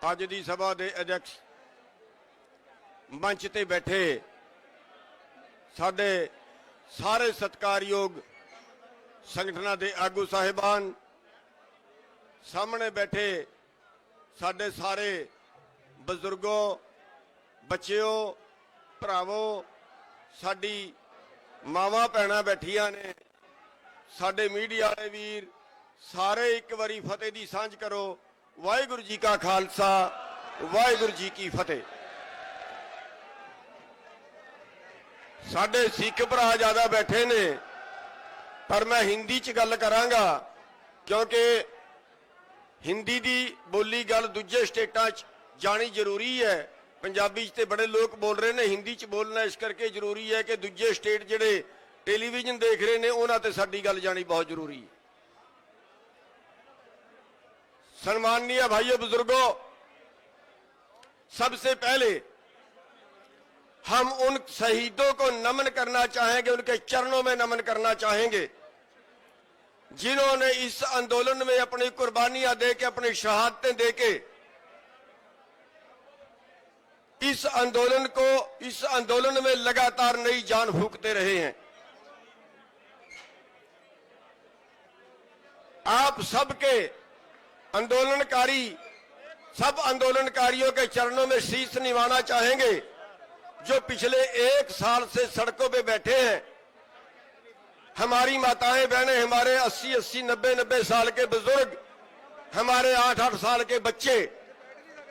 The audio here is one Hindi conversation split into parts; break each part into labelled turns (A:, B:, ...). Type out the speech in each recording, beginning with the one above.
A: ਅੱਜ ਦੀ सभा के अध्यक्ष मंच ते बैठे साडे सारे सत्कारयोग संगठनां दे आगू साहिबान, सामने बैठे साडे सारे बजुर्गों, बच्चियों, भरावों, साडी मावां भैणां बैठियां ने, साडे मीडिया वाले वीर सारे एक बारी फतेह दी सांझ करो। वाहिगुरू जी का खालसा, वाहिगुरू जी की फतेह। साडे सिख भरा ज्यादा बैठे ने, पर मैं हिंदी च गल करांगा क्योंकि हिंदी दी बोली गल दूजे स्टेटां च जानी जरूरी है। पंजाबी च ते बड़े लोग बोल रहे ने, हिंदी च बोलना इस करके जरूरी है कि दूजे स्टेट जिहड़े टेलीविजन देख रहे ने उन्हां ते साडी गल जानी बहुत जरूरी है। सम्माननीय भाइयों बुजुर्गों, सबसे पहले हम उन शहीदों को नमन करना चाहेंगे, उनके चरणों में नमन करना चाहेंगे जिन्होंने इस आंदोलन में अपनी कुर्बानियां देके, अपनी शहादतें देके इस आंदोलन में लगातार नई जान फूंकते रहे हैं। आप सबके सब आंदोलनकारियों के चरणों में शीश निवाना चाहेंगे जो पिछले एक साल से सड़कों पे बैठे हैं। हमारी माताएं बहनें, हमारे 80-80, 90-90 साल के बुजुर्ग, हमारे 8-8 साल के बच्चे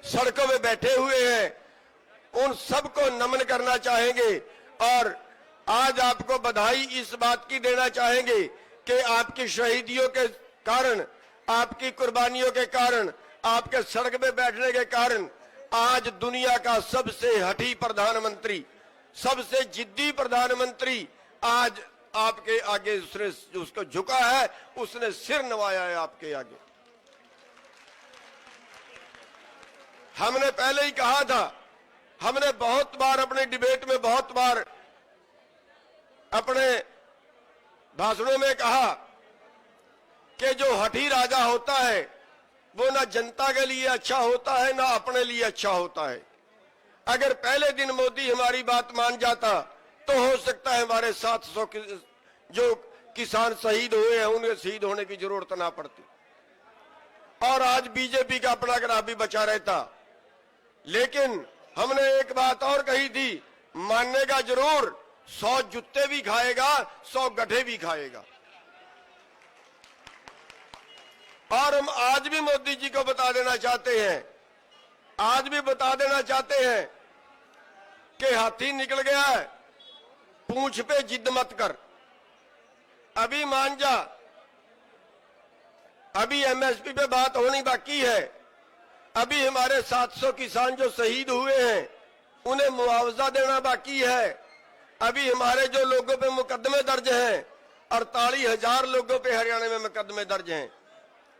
A: सड़कों पे बैठे हुए हैं। उन सबको नमन करना चाहेंगे और आज आपको बधाई इस बात की देना चाहेंगे कि आपकी शहीदियों के कारण, आपकी कुर्बानियों के कारण, आपके सड़क पे बैठने के कारण आज दुनिया का सबसे हठी प्रधानमंत्री, सबसे जिद्दी प्रधानमंत्री आज आपके आगे उसको झुका है, उसने सिर नवाया है आपके आगे। हमने पहले ही कहा था, हमने बहुत बार अपने डिबेट में, बहुत बार अपने भाषणों में कहा कि जो हठी राजा होता है वो ना जनता के लिए अच्छा होता है ना अपने लिए अच्छा होता है। अगर पहले दिन मोदी हमारी बात मान जाता तो हो सकता है हमारे 700 जो किसान शहीद हुए हैं उन्हें शहीद होने की जरूरत ना पड़ती और आज बीजेपी का अपना ग्राफ भी बचा रहता। लेकिन हमने एक बात और कही थी, मानेगा जरूर, 100 जूते भी खाएगा, 100 गड्ढे भी खाएगा। और हम आज भी मोदी जी को बता देना चाहते हैं, आज भी बता देना चाहते हैं कि हाथी निकल गया है, पूंछ पे जिद मत कर, अभी मान जा, अभी एमएसपी पे बात होनी बाकी है, अभी हमारे 700 किसान जो शहीद हुए हैं उन्हें मुआवजा देना बाकी है, अभी हमारे जो लोगों पे मुकदमे दर्ज हैं, 48,000 लोगों पे हरियाणा में मुकदमे दर्ज हैं।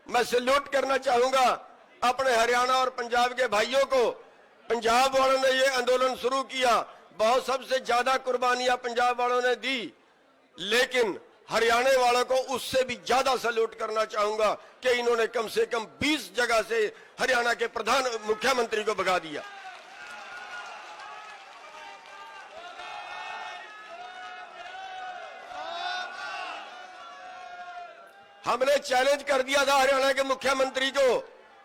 A: मैं सैल्यूट करना चाहूंगा अपने हरियाणा और पंजाब के भाइयों को। पंजाब वालों ने ये आंदोलन शुरू किया, बहुत सबसे ज्यादा कुर्बानियां पंजाब वालों ने दी, लेकिन हरियाणा वालों को उससे भी ज्यादा सैल्यूट करना चाहूंगा कि इन्होंने कम से कम 20 जगह से हरियाणा के मुख्यमंत्री को भगा दिया। हमने चैलेंज कर दिया था हरियाणा के मुख्यमंत्री को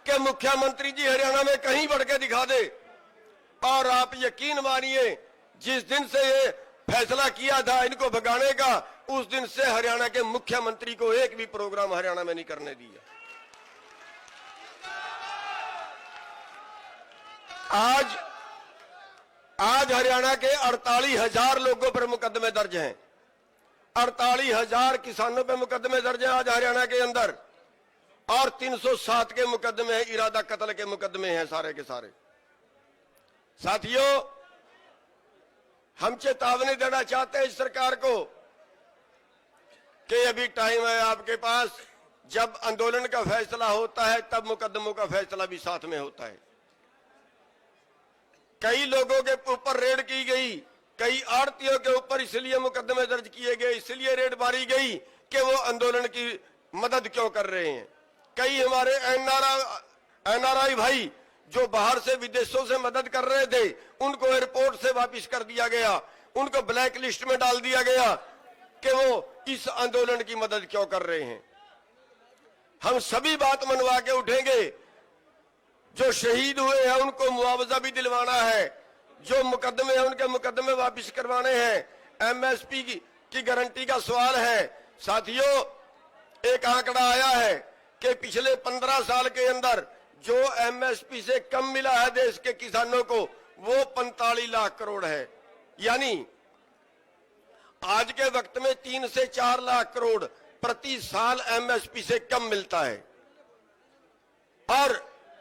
A: कि मुख्यमंत्री जी हरियाणा में कहीं बढ़ के दिखा दे, और आप यकीन मानिए जिस दिन से ये फैसला किया था इनको भगाने का, उस दिन से हरियाणा के मुख्यमंत्री को एक भी प्रोग्राम हरियाणा में नहीं करने दिया। आज हरियाणा के 48,000 लोगों पर मुकदमे दर्ज हैं, 48,000 किसानों पे मुकदमे दर्ज हैं आज हरियाणा के अंदर, और 307 के मुकदमे हैं, इरादा कत्ल के मुकदमे हैं सारे के सारे। साथियों, हम चेतावनी देना चाहते हैं इस सरकार को कि अभी टाइम है आपके पास, जब आंदोलन का फैसला होता है तब मुकदमों का फैसला भी साथ में होता है। कई लोगों के ऊपर रेड की गई, कई आड़तियों के ऊपर इसलिए मुकदमे दर्ज किए गए, इसलिए रेड मारी गई कि वो आंदोलन की मदद क्यों कर रहे हैं। कई हमारे एनआरआई भाई जो बाहर से विदेशों से मदद कर रहे थे उनको एयरपोर्ट से वापस कर दिया गया, उनको ब्लैक लिस्ट में डाल दिया गया कि वो इस आंदोलन की मदद क्यों कर रहे हैं। हम सभी बात मनवा के उठेंगे। जो शहीद हुए हैं उनको मुआवजा भी दिलवाना है, जो मुकदमे हैं उनके मुकदमे वापस करवाने हैं। एमएसपी की गारंटी का सवाल है। साथियों, एक आंकड़ा आया है कि पिछले 15 साल के अंदर जो एमएसपी से कम मिला है देश के किसानों को वो 45 लाख करोड़ है। यानी आज के वक्त में 3 से 4 लाख करोड़ प्रति साल एमएसपी से कम मिलता है और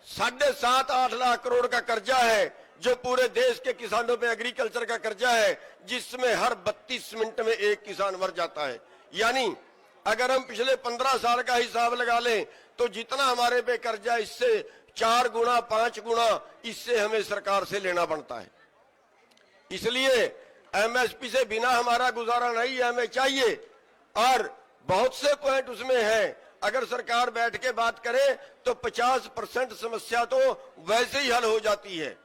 A: 7.5-8 लाख करोड़ का कर्जा है जो पूरे देश के किसानों पे एग्रीकल्चर का कर्जा है, जिसमें हर 32 मिनट में एक किसान मर जाता है। यानी अगर हम पिछले 15 साल का हिसाब लगा लें तो जितना हमारे पे कर्जा इससे 4 गुना 5 गुना इससे हमें सरकार से लेना पड़ता है। इसलिए एमएसपी से बिना हमारा गुजारा नहीं है, हमें चाहिए। और बहुत से पॉइंट उसमें हैं, अगर सरकार बैठ के बात करे तो 50% समस्या तो वैसे ही हल हो जाती है।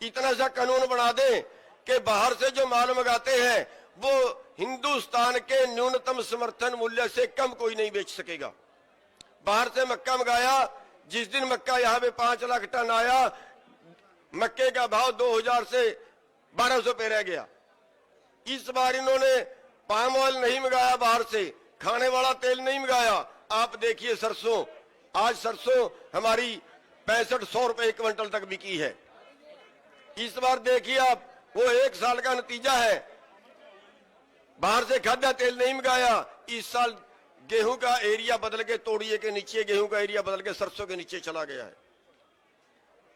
A: इतना सा कानून बना दें कि बाहर से जो माल मंगाते हैं वो हिंदुस्तान के न्यूनतम समर्थन मूल्य से कम कोई नहीं बेच सकेगा। बाहर से मक्का मंगाया, जिस दिन मक्का यहाँ पे 5 लाख टन आया, मक्के का भाव 2000 से 1200 पे रह गया। इस बार इन्होंने पाम ऑयल नहीं मंगाया, बाहर से खाने वाला तेल नहीं मंगाया। आप देखिए सरसों, आज सरसों हमारी 6500 रुपए क्विंटल तक बिकी है। इस बार देखिए आप, वो 1 साल का नतीजा है। बाहर से खाद्य तेल नहीं मंगाया। इस साल गेहूं का एरिया बदल के तोड़िए के नीचे, गेहूं का एरिया बदल के सरसों के नीचे चला गया है।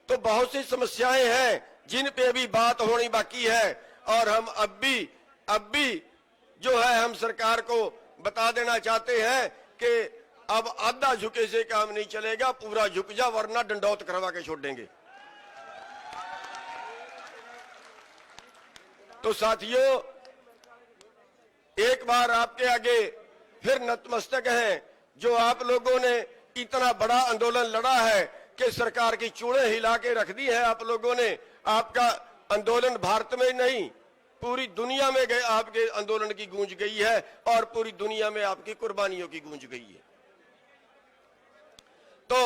A: तो बहुत सी समस्याएं हैं जिन पे भी बात होनी बाकी है और हम अब भी जो है हम सरकार को बता देना चाहते हैं कि अब आधा झुके से काम नहीं चलेगा, पूरा झुक जा वरना डंडौत करवा के छोड़ देंगे। तो साथियों, एक बार आपके आगे फिर नतमस्तक हैं। जो आप लोगों ने इतना बड़ा आंदोलन लड़ा है कि सरकार की चूड़ें हिला के रख दी है आप लोगों ने। आपका आंदोलन भारत में नहीं पूरी दुनिया में गए, आपके आंदोलन की गूंज गई है और पूरी दुनिया में आपकी कुर्बानियों की गूंज गई है। तो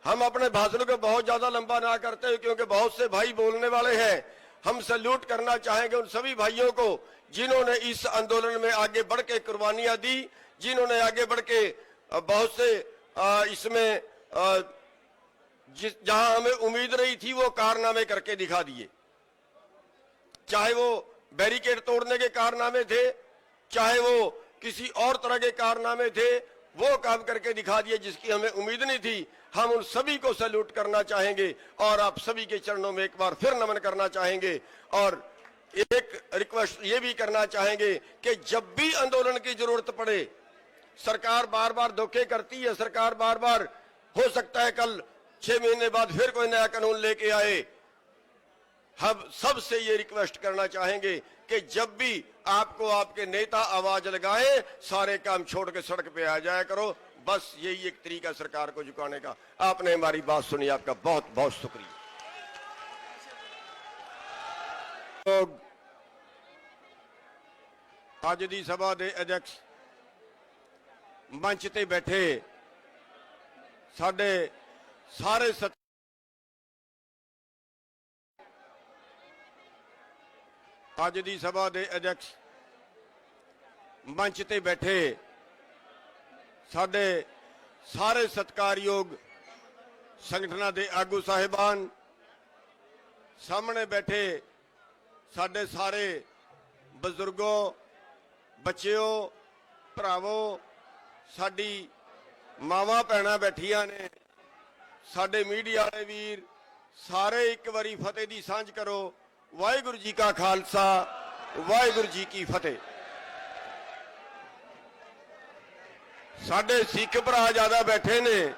A: हम अपने भाषण को बहुत ज्यादा लंबा ना करते हुए, क्योंकि बहुत से भाई बोलने वाले हैं, हम सैल्यूट करना चाहेंगे उन सभी भाइयों को जिन्होंने इस आंदोलन में आगे बढ़ के कुर्बानियां दी, जिन्होंने आगे बढ़ के बहुत से इसमें जहां हमें उम्मीद नहीं थी वो कारनामे करके दिखा दिए। चाहे वो बैरिकेड तोड़ने के कारनामे थे, चाहे वो किसी और तरह के कारनामे थे, वो काम करके दिखा दिए जिसकी हमें उम्मीद नहीं थी। हम उन सभी को सैल्यूट करना चाहेंगे और आप सभी के चरणों में एक बार फिर नमन करना चाहेंगे। और एक रिक्वेस्ट ये भी करना चाहेंगे कि जब भी आंदोलन की जरूरत पड़े, सरकार बार बार धोखे करती है, सरकार बार बार हो सकता है कल 6 महीने बाद फिर कोई नया कानून लेके आए। हम सबसे ये रिक्वेस्ट करना चाहेंगे कि जब भी आपको आपके नेता आवाज लगाए, सारे काम छोड़ के सड़क पे आ जाया करो। बस यही एक तरीका सरकार को झुकाने का। आपने हमारी बात सुनी, आपका बहुत बहुत शुक्रिया। लोग ਅੱਜ ਦੀ ਸਭਾ ਦੇ ਅਧਿਕਸ਼ ਮੰਚ ਤੇ ਬੈਠੇ ਸਾਡੇ ਸਾਰੇ ਅੱਜ ਦੀ ਸਭਾ ਦੇ ਅਧਿਕਸ਼ ਮੰਚ ਤੇ ਬੈਠੇ ਸਾਡੇ ਸਾਰੇ ਸਤਿਕਾਰਯੋਗ ਸੰਗਠਨਾਂ ਦੇ ਆਗੂ ਸਾਹਿਬਾਨ, ਸਾਹਮਣੇ ਬੈਠੇ ਸਾਡੇ ਸਾਰੇ ਬਜ਼ੁਰਗੋ, ਬੱਚਿਓ, ਭਰਾਵੋ, ਸਾਡੀ ਮਾਵਾਂ ਭੈਣਾਂ ਬੈਠੀਆਂ ਨੇ, ਸਾਡੇ ਮੀਡੀਆ ਵਾਲੇ ਵੀਰ, ਸਾਰੇ ਇੱਕ ਵਾਰੀ ਫਤਿਹ ਦੀ ਸਾਂਝ ਕਰੋ। ਵਾਹਿਗੁਰੂ ਜੀ ਕਾ ਖਾਲਸਾ, ਵਾਹਿਗੁਰੂ ਜੀ ਕੀ ਫਤਿਹ। ਸਾਡੇ ਸਿੱਖ ਭਰਾ ਜ਼ਿਆਦਾ ਬੈਠੇ ਨੇ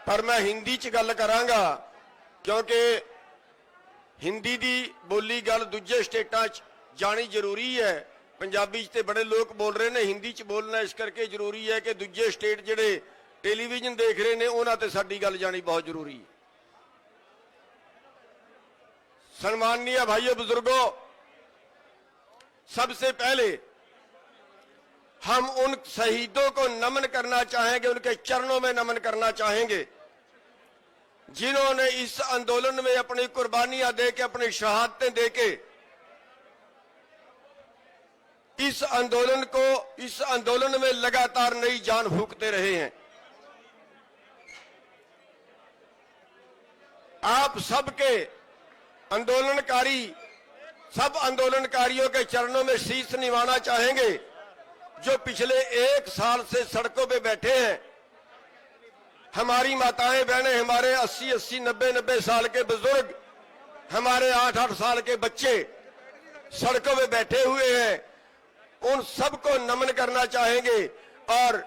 A: ਪਰ ਮੈਂ ਹਿੰਦੀ 'ਚ ਗੱਲ ਕਰਾਂਗਾ ਕਿਉਂਕਿ ਹਿੰਦੀ ਦੀ ਬੋਲੀ ਗੱਲ ਦੂਜੇ ਸਟੇਟਾਂ 'ਚ ਜਾਣੀ ਜ਼ਰੂਰੀ ਹੈ। ਪੰਜਾਬੀ 'ਚ ਤੇ ਬੜੇ ਲੋਕ ਬੋਲ ਰਹੇ ਨੇ, ਹਿੰਦੀ 'ਚ ਬੋਲਣਾ ਇਸ ਕਰਕੇ ਜ਼ਰੂਰੀ ਹੈ ਕਿ ਦੂਜੇ ਸਟੇਟ ਜਿਹੜੇ ਟੈਲੀਵਿਜ਼ਨ ਦੇਖ ਰਹੇ ਨੇ ਉਹਨਾਂ ਤੇ ਸਾਡੀ ਗੱਲ ਜਾਣੀ ਬਹੁਤ ਜ਼ਰੂਰੀ ਹੈ। सम्माननीय भाइयों बुजुर्गों, सबसे पहले हम उन शहीदों को नमन करना चाहेंगे, उनके चरणों में नमन करना चाहेंगे जिन्होंने इस आंदोलन में अपनी कुर्बानियां देके, अपनी शहादतें देके इस आंदोलन में लगातार नई जान फूंकते रहे हैं। आप सबके सब आंदोलनकारियों के चरणों में शीश निवाना चाहेंगे जो पिछले 1 साल से सड़कों पे बैठे हैं। हमारी माताएं बहनें, हमारे 80-80, 90-90 साल के बुजुर्ग, हमारे 8-8 साल के बच्चे सड़कों पे बैठे हुए हैं। उन सबको नमन करना चाहेंगे और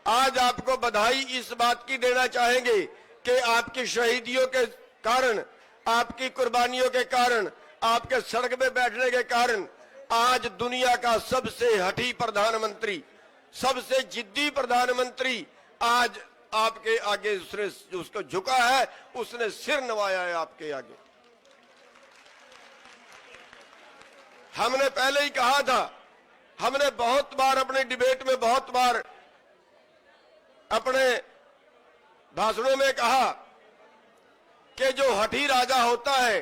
A: आज आपको बधाई इस बात की देना चाहेंगे कि आपकी शहीदियों के कारण, आपकी कुर्बानियों के कारण, आपके सड़क पे बैठने के कारण आज दुनिया का सबसे हठी प्रधानमंत्री, सबसे जिद्दी प्रधानमंत्री आज आपके आगे उसको झुका है, उसने सिर नवाया है आपके आगे। हमने पहले ही कहा था, हमने बहुत बार अपने डिबेट में, बहुत बार अपने भाषणों में कहा कि जो हठी राजा होता है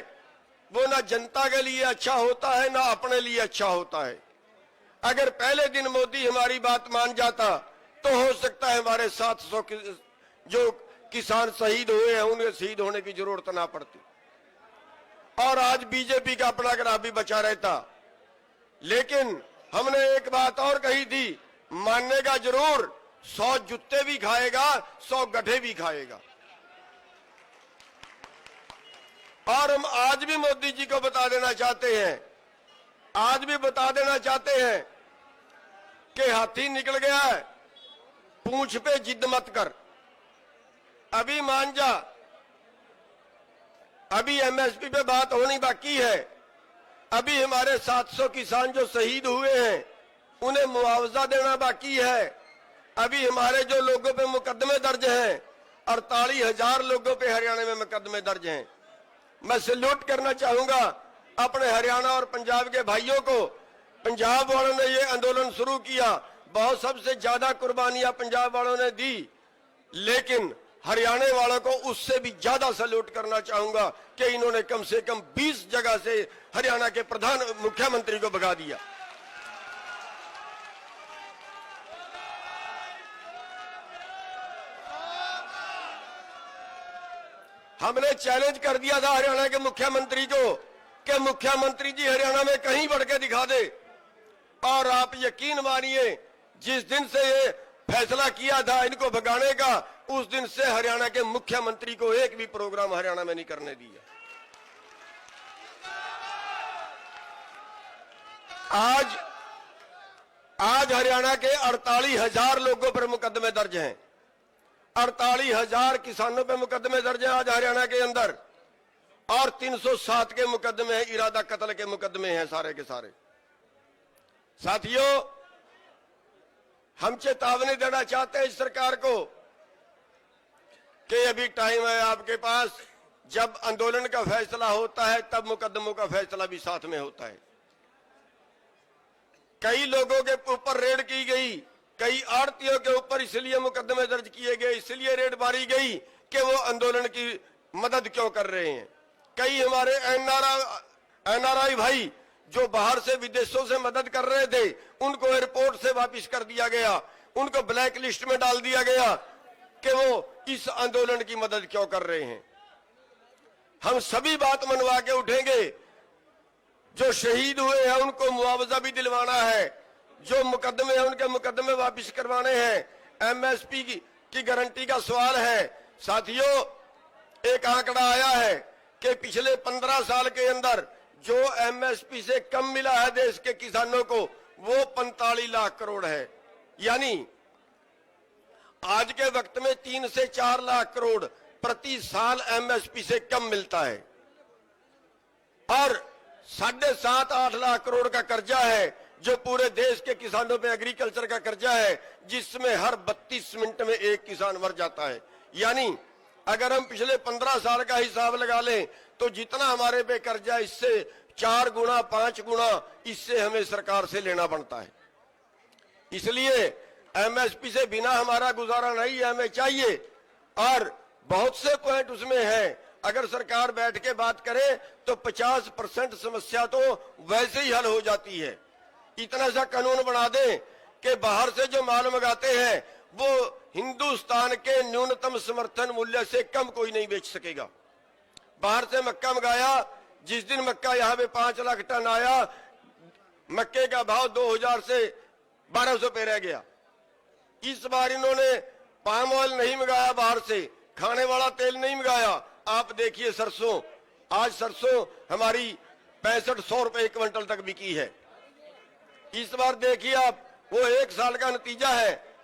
A: वो ना जनता के लिए अच्छा होता है ना अपने लिए अच्छा होता है। अगर पहले दिन मोदी हमारी बात मान जाता तो हो सकता है हमारे 700 जो किसान शहीद हुए हैं उन्हें शहीद होने की जरूरत ना पड़ती और आज बीजेपी का अपना ग्राफ भी बचा रहता। लेकिन हमने एक बात और कही थी, मानेगा जरूर, 100 जूते भी खाएगा, 100 गड्ढे भी खाएगा। और हम आज भी मोदी जी को बता देना चाहते हैं, आज भी बता देना चाहते हैं कि हाथी निकल गया है, पूंछ पे जिद मत कर, अभी मान जा, अभी एमएसपी पे बात होनी बाकी है, अभी हमारे 700 किसान जो शहीद हुए हैं उन्हें मुआवजा देना बाकी है, अभी हमारे जो लोगों पे मुकदमे दर्ज हैं, 48,000 लोगों पे हरियाणा में मुकदमे दर्ज हैं। मैं सैल्यूट करना चाहूंगा अपने हरियाणा और पंजाब के भाइयों को। पंजाब वालों ने ये आंदोलन शुरू किया, बहुत सबसे ज्यादा कुर्बानियां पंजाब वालों ने दी, लेकिन हरियाणा वालों को उससे भी ज्यादा सैल्यूट करना चाहूंगा कि इन्होंने कम से कम 20 जगह से हरियाणा के मुख्यमंत्री को भगा दिया। हमने चैलेंज कर दिया था हरियाणा के मुख्यमंत्री को कि मुख्यमंत्री जी हरियाणा में कहीं बढ़ के दिखा दे, और आप यकीन मानिए जिस दिन से ये फैसला किया था इनको भगाने का, उस दिन से हरियाणा के मुख्यमंत्री को एक भी प्रोग्राम हरियाणा में नहीं करने दिया। आज हरियाणा के 48,000 लोगों पर मुकदमे दर्ज हैं, 48,000 किसानों पे मुकदमे दर्ज हैं आज हरियाणा के अंदर, और 307 के मुकदमे हैं, इरादा कत्ल के मुकदमे हैं सारे के सारे। साथियों, हम चेतावनी देना चाहते हैं इस सरकार को कि अभी टाइम है आपके पास, जब आंदोलन का फैसला होता है तब मुकदमों का फैसला भी साथ में होता है। कई लोगों के ऊपर रेड की गई, कई आड़तियों के ऊपर इसलिए मुकदमे दर्ज किए गए, इसलिए रेड मारी गई कि वो आंदोलन की मदद क्यों कर रहे हैं। कई हमारे एनआरआई भाई जो बाहर से विदेशों से मदद कर रहे थे उनको एयरपोर्ट से वापस कर दिया गया, उनको ब्लैक लिस्ट में डाल दिया गया कि वो इस आंदोलन की मदद क्यों कर रहे हैं। हम सभी बात मनवा के उठेंगे, जो शहीद हुए हैं उनको मुआवजा भी दिलवाना है, जो मुकदमे हैं उनके मुकदमे वापस करवाने हैं, एमएसपी की गारंटी का सवाल है। साथियों, एक आंकड़ा आया है कि पिछले 15 साल के अंदर जो एमएसपी से कम मिला है देश के किसानों को वो 45 लाख करोड़ है, यानी आज के वक्त में 3 से 4 लाख करोड़ प्रति साल एमएसपी से कम मिलता है, और 7.5-8 लाख करोड़ का कर्जा है जो पूरे देश के किसानों पे एग्रीकल्चर का कर्जा है, जिसमें हर 32 मिनट में एक किसान मर जाता है। यानी अगर हम पिछले 15 साल का हिसाब लगा लें तो जितना हमारे पे कर्जा इससे 4 गुना 5 गुना इससे हमें सरकार से लेना पड़ता है। इसलिए एमएसपी से बिना हमारा गुजारा नहीं है, हमें चाहिए। और बहुत से पॉइंट उसमें हैं, अगर सरकार बैठ के बात करे तो 50% समस्या तो वैसे ही हल हो जाती है। इतना सा कानून बना दें कि बाहर से जो माल मंगाते हैं वो हिंदुस्तान के न्यूनतम समर्थन मूल्य से कम कोई नहीं बेच सकेगा। बाहर से मक्का मंगाया, जिस दिन मक्का यहाँ पे 5 लाख टन आया, मक्के का भाव 2000 से 1200 पे रह गया। इस बार इन्होंने पाम ऑयल नहीं मंगाया, बाहर से खाने वाला तेल नहीं मंगाया। आप देखिए सरसों, आज सरसों हमारी 6500 रुपए क्विंटल तक बिकी है। इस बार देखिए आप, वो 1 साल का नतीजा है।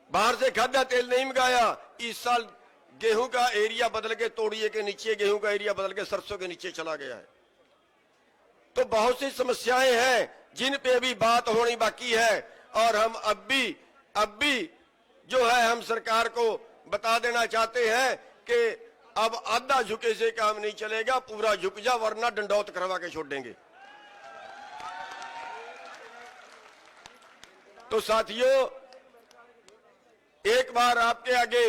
A: बाहर से खाद्य तेल नहीं मंगाया। इस साल गेहूं का एरिया बदल के तोड़िए के नीचे, गेहूं का एरिया बदल के सरसों के नीचे चला गया है। तो बहुत सी समस्याएं हैं जिन पे अभी बात होनी बाकी है। और हम अब भी जो है हम सरकार को बता देना चाहते हैं कि अब आधा झुके से काम नहीं चलेगा, पूरा झुक जा वरना डंडौत करवा के छोड़ देंगे। तो साथियों, एक बार आपके आगे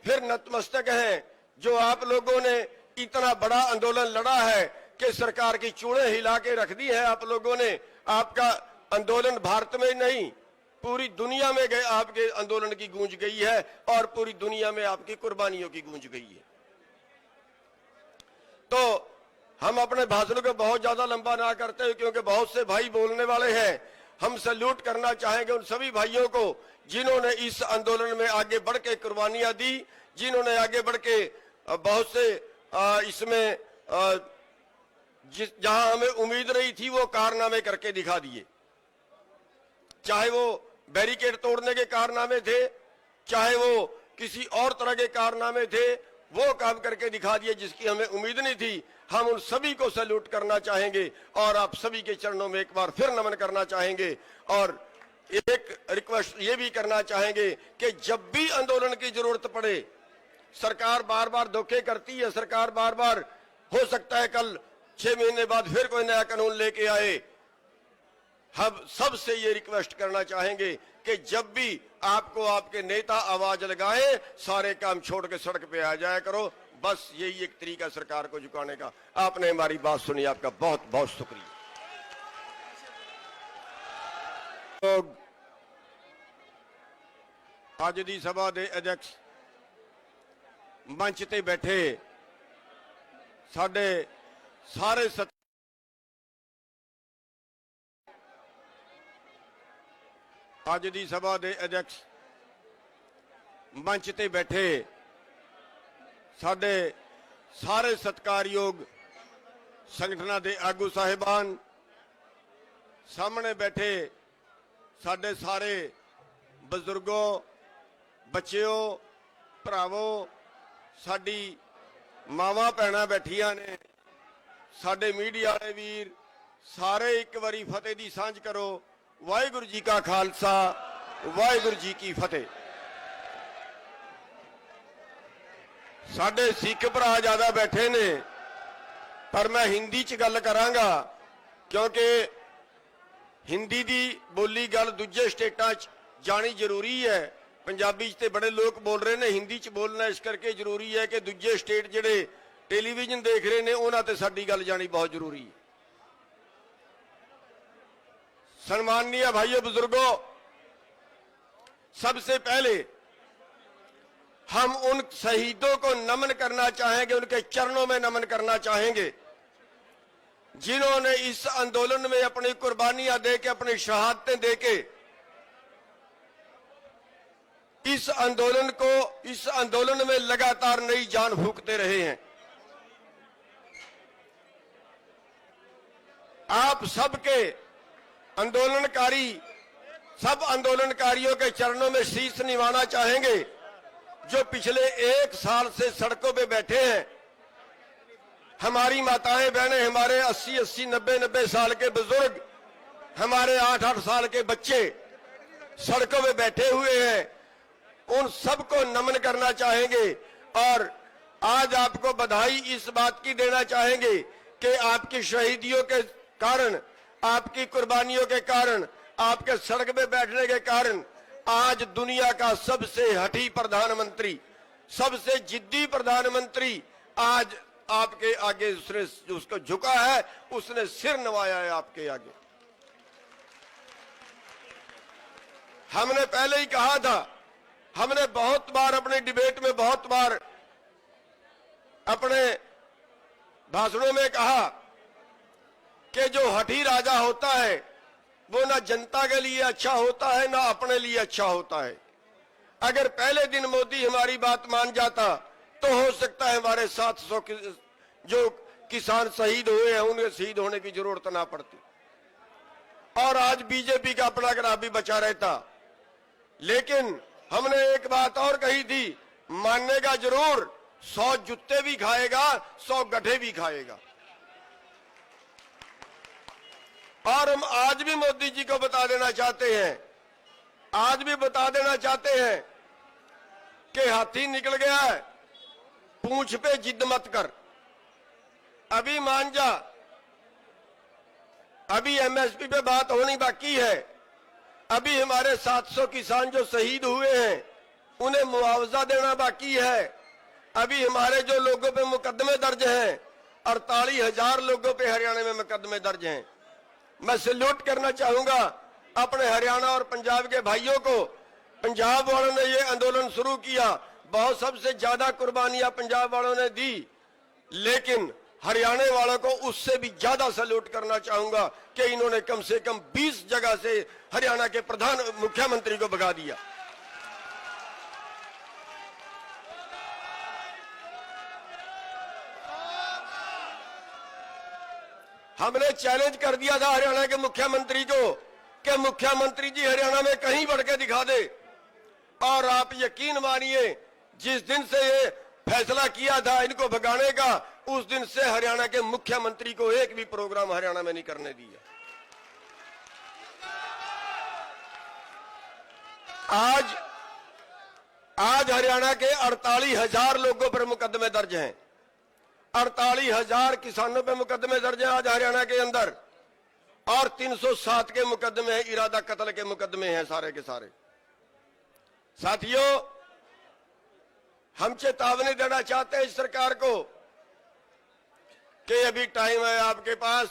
A: फिर नतमस्तक हैं, जो आप लोगों ने इतना बड़ा आंदोलन लड़ा है कि सरकार की चूड़ें हिला के रख दी है आप लोगों ने। आपका आंदोलन भारत में नहीं पूरी दुनिया में गए, आपके आंदोलन की गूंज गई है और पूरी दुनिया में आपकी कुर्बानियों की गूंज गई है। तो हम अपने भाषण को बहुत ज्यादा लंबा ना करते हुए, क्योंकि बहुत से भाई बोलने वाले हैं, हम सैल्यूट करना चाहेंगे उन सभी भाइयों को जिन्होंने इस आंदोलन में आगे बढ़ के कुर्बानियां दी, जिन्होंने आगे बढ़ के बहुत से इसमें जहां हमें उम्मीद नहीं थी वो कारनामे करके दिखा दिए। चाहे वो बैरिकेड तोड़ने के कारनामे थे, चाहे वो किसी और तरह के कारनामे थे, वो काम करके दिखा दिए जिसकी हमें उम्मीद नहीं थी। हम उन सभी को सैल्यूट करना चाहेंगे और आप सभी के चरणों में एक बार फिर नमन करना चाहेंगे। और एक रिक्वेस्ट ये भी करना चाहेंगे कि जब भी आंदोलन की जरूरत पड़े, सरकार बार बार धोखे करती है, सरकार बार बार हो सकता है कल 6 महीने बाद फिर कोई नया कानून लेके आए। हम सबसे ये रिक्वेस्ट करना चाहेंगे कि जब भी आपको आपके नेता आवाज लगाए, सारे काम छोड़ के सड़क पे आ जाया करो। बस यही एक तरीका सरकार को झुकाने का। आपने हमारी बात सुनी, आपका बहुत बहुत शुक्रिया। तो आज दी सभा के अध्यक्ष मंच ते बैठे साडे सारे आज दी सभा के अध्यक्ष मंच ते बैठे साडे सारे सत्कारयोग संगठनां दे आगू साहिबान, सामने बैठे साडे सारे बजुर्गों, बच्चियों, भरावों, साडी मावां भैणां बैठियां ने, साडे मीडिया वाले वीर, सारे एक बारी फतेह दी सांझ करो। वाहिगुरू जी का खालसा, वाहिगुरू जी की फतेह। साडे सिख भरा ज्यादा बैठे ने, पर मैं हिंदी च गल करांगा क्योंकि हिंदी दी बोली गल दूजे स्टेटां च जानी जरूरी है। पंजाबी च ते बड़े लोग बोल रहे ने, हिंदी च बोलना इस करके जरूरी है कि दूजे स्टेट जिहड़े टेलीविजन देख रहे ने उन्हां ते साडी गल जानी बहुत जरूरी है। सम्माननीय भाइयों बुजुर्गों, सबसे पहले हम उन शहीदों को नमन करना चाहेंगे, उनके चरणों में नमन करना चाहेंगे जिन्होंने इस आंदोलन में अपनी कुर्बानियां देके, अपनी शहादतें देके इस आंदोलन में लगातार नई जान फूंकते रहे हैं। आप सबके सब आंदोलनकारियों के चरणों में शीश निवाना चाहेंगे जो पिछले 1 साल से सड़कों पे बैठे हैं। हमारी माताएं बहनें, हमारे 80-80, 90-90 साल के बुजुर्ग, हमारे 8-8 साल के बच्चे सड़कों पे बैठे हुए हैं। उन सबको नमन करना चाहेंगे और आज आपको बधाई इस बात की देना चाहेंगे कि आपकी शहीदियों के कारण, आपकी कुर्बानियों के कारण, आपके सड़क पे बैठने के कारण आज दुनिया का सबसे हठी प्रधानमंत्री, सबसे जिद्दी प्रधानमंत्री आज आपके आगे उसने उसको झुका है, उसने सिर नवाया है आपके आगे। हमने पहले ही कहा था, हमने बहुत बार अपने डिबेट में, बहुत बार अपने भाषणों में कहा कि जो हठी राजा होता है वो ना जनता के लिए अच्छा होता है ना अपने लिए अच्छा होता है। अगर पहले दिन मोदी हमारी बात मान जाता तो हो सकता है हमारे 700 जो किसान शहीद हुए हैं उन्हें शहीद होने की जरूरत ना पड़ती और आज बीजेपी का अपना ग्राफ भी बचा रहता। लेकिन हमने एक बात और कही थी, मानेगा जरूर, 100 जूते भी खाएगा, 100 गड्ढे भी खाएगा। और हम आज भी मोदी जी को बता देना चाहते हैं, आज भी बता देना चाहते हैं कि हाथी निकल गया है, पूंछ पे जिद मत कर, अभी मान जा, अभी एमएसपी पे बात होनी बाकी है। अभी हमारे 700 किसान जो शहीद हुए हैं उन्हें मुआवजा देना बाकी है। अभी हमारे जो लोगों पे मुकदमे दर्ज हैं, 48,000 लोगों पे हरियाणा में मुकदमे दर्ज हैं। मैं सैल्यूट करना चाहूंगा अपने हरियाणा और पंजाब के भाइयों को। पंजाब वालों ने ये आंदोलन शुरू किया, बहुत सबसे ज्यादा कुर्बानियां पंजाब वालों ने दी, लेकिन हरियाणा वालों को उससे भी ज्यादा सैल्यूट करना चाहूंगा कि इन्होंने कम से कम 20 जगह से हरियाणा के प्रधान मुख्यमंत्री को भगा दिया। हमने चैलेंज कर दिया था हरियाणा के मुख्यमंत्री को कि मुख्यमंत्री जी हरियाणा में कहीं बढ़ के दिखा दे, और आप यकीन मानिए जिस दिन से ये फैसला किया था इनको भगाने का, उस दिन से हरियाणा के मुख्यमंत्री को एक भी प्रोग्राम हरियाणा में नहीं करने दिया। आज हरियाणा के 48,000 लोगों पर मुकदमे दर्ज हैं, 48,000 किसानों पे मुकदमे दर्ज हैं आज हरियाणा के अंदर, और 307 के मुकदमे हैं, इरादा कत्ल के मुकदमे हैं सारे के सारे। साथियों, हम चेतावनी देना चाहते हैं इस सरकार को कि अभी टाइम है आपके पास,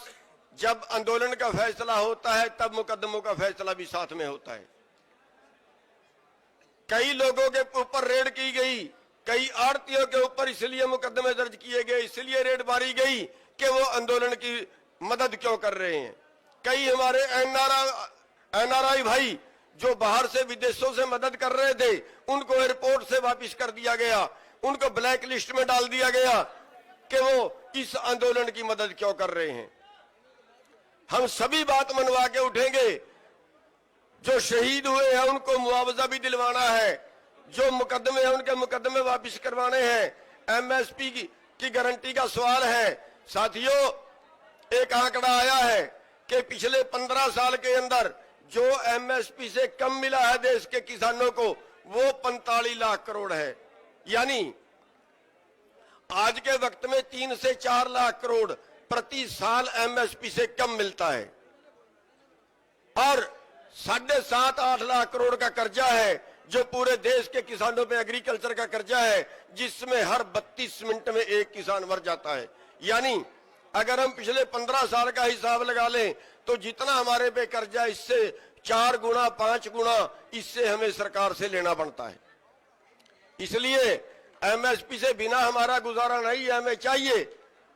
A: जब आंदोलन का फैसला होता है तब मुकदमों का फैसला भी साथ में होता है। कई लोगों के ऊपर रेड की गई, कई आड़तियों के ऊपर इसलिए मुकदमे दर्ज किए गए, इसलिए रेड मारी गई कि वो आंदोलन की मदद क्यों कर रहे हैं। कई हमारे एनआरआई भाई जो बाहर से विदेशों से मदद कर रहे थे उनको एयरपोर्ट से वापस कर दिया गया, उनको ब्लैक लिस्ट में डाल दिया गया कि वो इस आंदोलन की मदद क्यों कर रहे हैं। हम सभी बात मनवा के उठेंगे, जो शहीद हुए हैं उनको मुआवजा भी दिलवाना है, जो मुकदमे हैं उनके मुकदमे वापस करवाने हैं, एमएसपी की गारंटी का सवाल है। साथियों, एक आंकड़ा आया है कि पिछले 15 साल के अंदर जो एमएसपी से कम मिला है देश के किसानों को वो 45 लाख करोड़ है, यानी आज के वक्त में 3 से 4 लाख करोड़ प्रति साल एमएसपी से कम मिलता है, और 7.5-8 लाख करोड़ का कर्जा है जो पूरे देश के किसानों पे एग्रीकल्चर का कर्जा है, जिसमें हर 32 मिनट में एक किसान मर जाता है। यानी अगर हम पिछले 15 साल का हिसाब लगा लें तो जितना हमारे पे कर्जा, इससे 4 गुना 5 गुना इससे हमें सरकार से लेना पड़ता है। इसलिए एमएसपी से बिना हमारा गुजारा नहीं है, हमें चाहिए।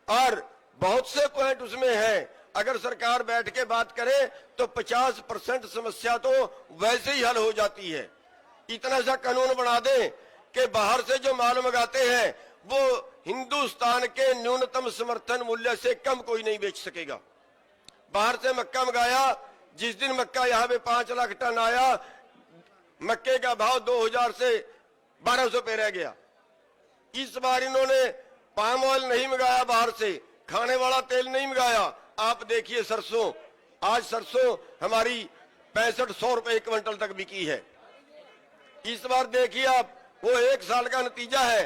A: और बहुत से पॉइंट उसमें हैं, अगर सरकार बैठ के बात करे तो 50% समस्या तो वैसे ही हल हो जाती है। इतना सा कानून बना दें कि बाहर से जो माल मंगाते हैं वो हिंदुस्तान के न्यूनतम समर्थन मूल्य से कम कोई नहीं बेच सकेगा। बाहर से मक्का मंगाया, जिस दिन मक्का यहाँ पे 5 लाख टन आया, मक्के का भाव 2000 से 1200 पे रह गया। इस बार इन्होंने पाम ऑयल नहीं मंगाया, बाहर से खाने वाला तेल नहीं मंगाया। आप देखिए सरसों, आज सरसों हमारी 6500 रुपए क्विंटल तक बिकी है। इस बार देखिए आप, वो 1 साल का नतीजा है,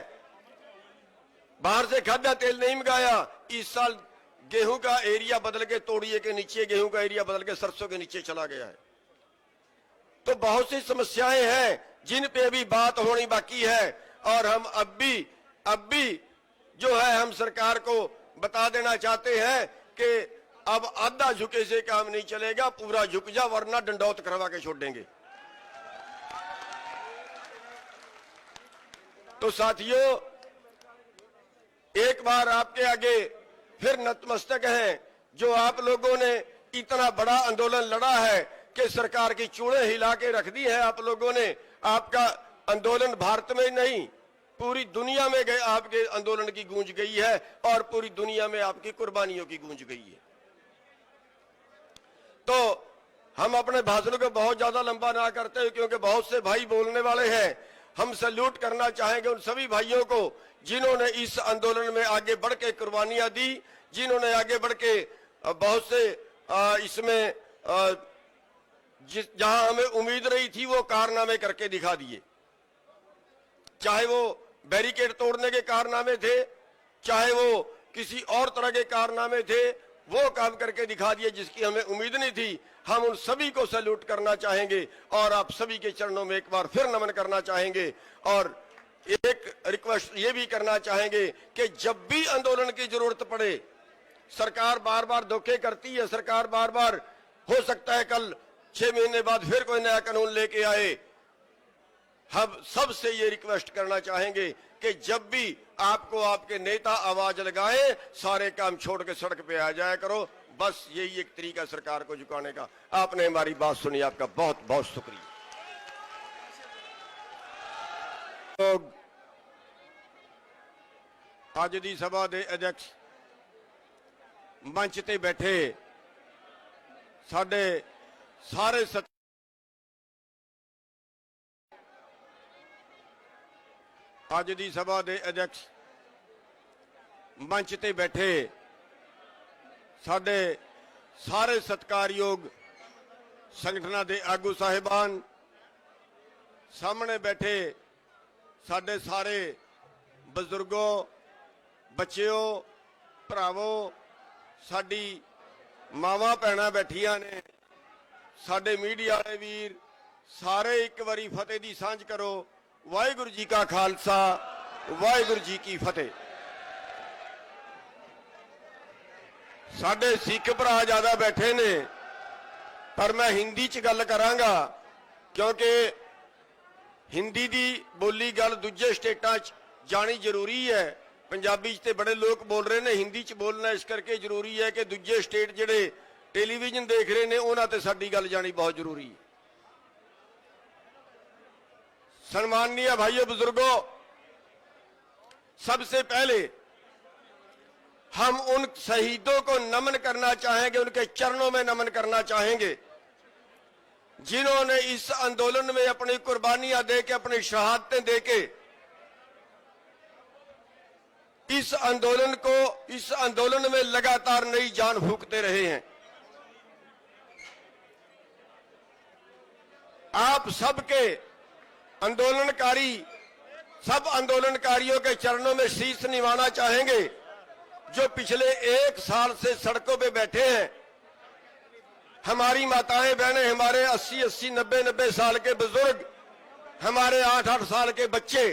A: बाहर से खाद्य तेल नहीं मंगाया। इस साल गेहूं का एरिया बदल के तोड़िए के नीचे, गेहूं का एरिया बदल के सरसों के नीचे चला गया है। तो बहुत सी समस्याएं हैं जिन पे अभी बात होनी बाकी है, और हम अब भी जो है हम सरकार को बता देना चाहते हैं कि अब आधा झुके से काम नहीं चलेगा, पूरा झुक जा वरना डंडौत करवा के छोड़ देंगे। तो साथियों, एक बार आपके आगे फिर नतमस्तक हैं, जो आप लोगों ने इतना बड़ा आंदोलन लड़ा है कि सरकार की चूड़ें हिला के रख दी है आप लोगों ने। आपका आंदोलन भारत में नहीं पूरी दुनिया में गए, आपके आंदोलन की गूंज गई है और पूरी दुनिया में आपकी कुर्बानियों की गूंज गई है। तो हम अपने भाषण को बहुत ज्यादा लंबा ना करते हुए, क्योंकि बहुत से भाई बोलने वाले हैं, हम सैल्यूट करना चाहेंगे उन सभी भाइयों को जिन्होंने इस आंदोलन में आगे बढ़ के कुर्बानियां दी, जिन्होंने आगे बढ़ के बहुत से इसमें जहां हमें उम्मीद नहीं थी वो कारनामे करके दिखा दिए। चाहे वो बैरिकेड तोड़ने के कारनामे थे, चाहे वो किसी और तरह के कारनामे थे, वो काम करके दिखा दिए जिसकी हमें उम्मीद नहीं थी। हम उन सभी को सैल्यूट करना चाहेंगे और आप सभी के चरणों में एक बार फिर नमन करना चाहेंगे। और एक रिक्वेस्ट ये भी करना चाहेंगे कि जब भी आंदोलन की जरूरत पड़े, सरकार बार बार धोखे करती है, सरकार बार बार हो सकता है कल 6 महीने बाद फिर कोई नया कानून लेके आए। हम सबसे ये रिक्वेस्ट करना चाहेंगे कि जब भी आपको आपके नेता आवाज लगाए, सारे काम छोड़ के सड़क पे आ जाया करो। बस यही एक तरीका सरकार को झुकाने का। आपने हमारी बात सुनी, आपका बहुत बहुत शुक्रिया। तो आज दी सभा के अध्यक्ष मंच ते बैठे साडे सारे आज दी सभा के अध्यक्ष मंच ते बैठे साडे सारे सत्कारयोग संगठनां दे आगू साहिबान, सामने बैठे साडे सारे बजुर्गों, बच्चियों, भरावों, साडी मावां भैणां बैठियां ने, साडे मीडिया वाले वीर, सारे एक बारी फतेह दी सांझ करो। वाहिगुरू जी का खालसा, वाहिगुरू जी की फतेह। साडे सिख भरा ज्यादा बैठे ने, पर मैं हिंदी च गल करांगा क्योंकि हिंदी दी बोली गल दूजे स्टेटां च जानी जरूरी है। पंजाबी च ते बड़े लोग बोल रहे ने, हिंदी च बोलना इस करके जरूरी है कि दूजे स्टेट जिहड़े टेलीविजन देख रहे ने उन्हां ते साडी गल जानी बहुत जरूरी है। सम्माननीय भाइयों बुजुर्गों, सबसे पहले हम उन शहीदों को नमन करना चाहेंगे, उनके चरणों में नमन करना चाहेंगे जिन्होंने इस आंदोलन में अपनी कुर्बानियां देके, अपनी शहादतें देके इस आंदोलन में लगातार नई जान फूंकते रहे हैं। आप सबके सब आंदोलनकारियों के चरणों में शीश निवाना चाहेंगे जो पिछले 1 साल से सड़कों पे बैठे हैं। हमारी माताएं बहनें, हमारे 80-80, 90-90 साल के बुजुर्ग, हमारे 8-8 साल के बच्चे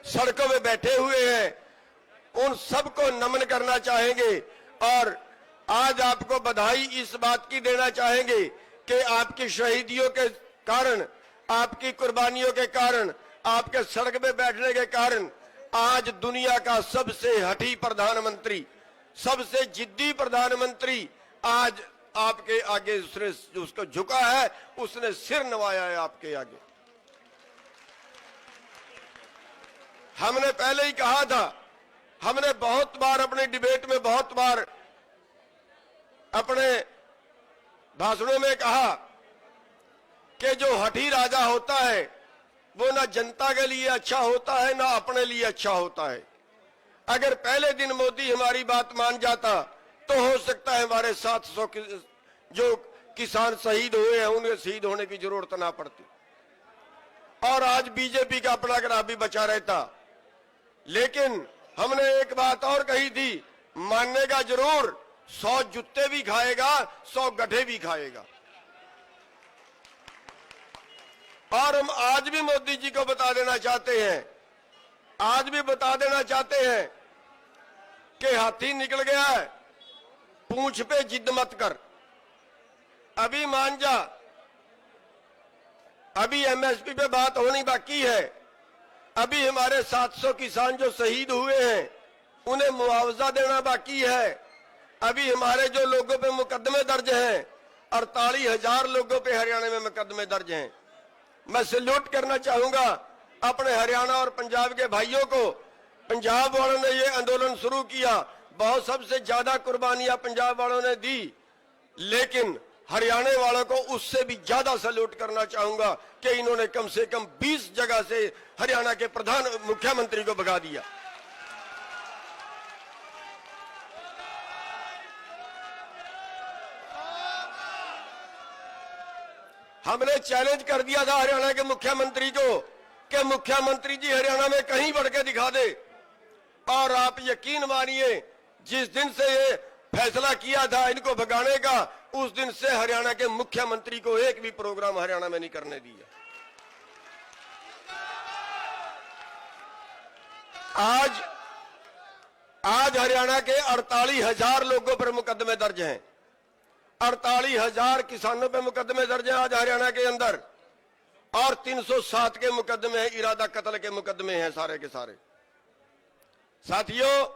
A: सड़कों पे बैठे हुए हैं। उन सबको नमन करना चाहेंगे और आज आपको बधाई इस बात की देना चाहेंगे कि आपकी शहीदियों के कारण, आपकी कुर्बानियों के कारण, आपके सड़क पे बैठने के कारण आज दुनिया का सबसे हठी प्रधानमंत्री, सबसे जिद्दी प्रधानमंत्री आज आपके आगे उसको झुका है, उसने सिर नवाया है आपके आगे। हमने पहले ही कहा था, हमने बहुत बार अपनी डिबेट में, बहुत बार अपने भाषणों में कहा कि जो हठी राजा होता है वो ना जनता के लिए अच्छा होता है ना अपने लिए अच्छा होता है। अगर पहले दिन मोदी हमारी बात मान जाता तो हो सकता है हमारे 700 जो किसान शहीद हुए हैं उन्हें शहीद होने की जरूरत ना पड़ती और आज बीजेपी का अपना ग्राफ भी बचा रहता। लेकिन हमने एक बात और कही थी, मानेगा जरूर, 100 जूते भी खाएगा, 100 गड्ढे भी खाएगा। और हम आज भी मोदी जी को बता देना चाहते हैं, आज भी बता देना चाहते हैं कि हाथी निकल गया है, पूंछ पे जिद मत कर, अभी मान जा, अभी एमएसपी पे बात होनी बाकी है, अभी हमारे 700 किसान जो शहीद हुए हैं उन्हें मुआवजा देना बाकी है, अभी हमारे जो लोगों पे मुकदमे दर्ज हैं, 48,000 लोगों पे हरियाणा में मुकदमे दर्ज हैं। मैं सैल्यूट करना चाहूंगा अपने हरियाणा और पंजाब के भाइयों को। पंजाब वालों ने ये आंदोलन शुरू किया, बहुत सबसे ज्यादा कुर्बानियां पंजाब वालों ने दी, लेकिन हरियाणा वालों को उससे भी ज्यादा सैल्यूट करना चाहूंगा कि इन्होंने कम से कम 20 जगह से हरियाणा के प्रधान मुख्यमंत्री को भगा दिया। हमने चैलेंज कर दिया था हरियाणा के मुख्यमंत्री को कि मुख्यमंत्री जी हरियाणा में कहीं बढ़ के दिखा दे, और आप यकीन मानिए जिस दिन से ये फैसला किया था इनको भगाने का, उस दिन से हरियाणा के मुख्यमंत्री को एक भी प्रोग्राम हरियाणा में नहीं करने दिया। आज हरियाणा के 48,000 लोगों पर मुकदमे दर्ज हैं, 48,000 किसानों पे मुकदमे दर्ज हैं आज हरियाणा के अंदर, और 307 के मुकदमे हैं, इरादा कत्ल के मुकदमे हैं सारे के सारे। साथियों,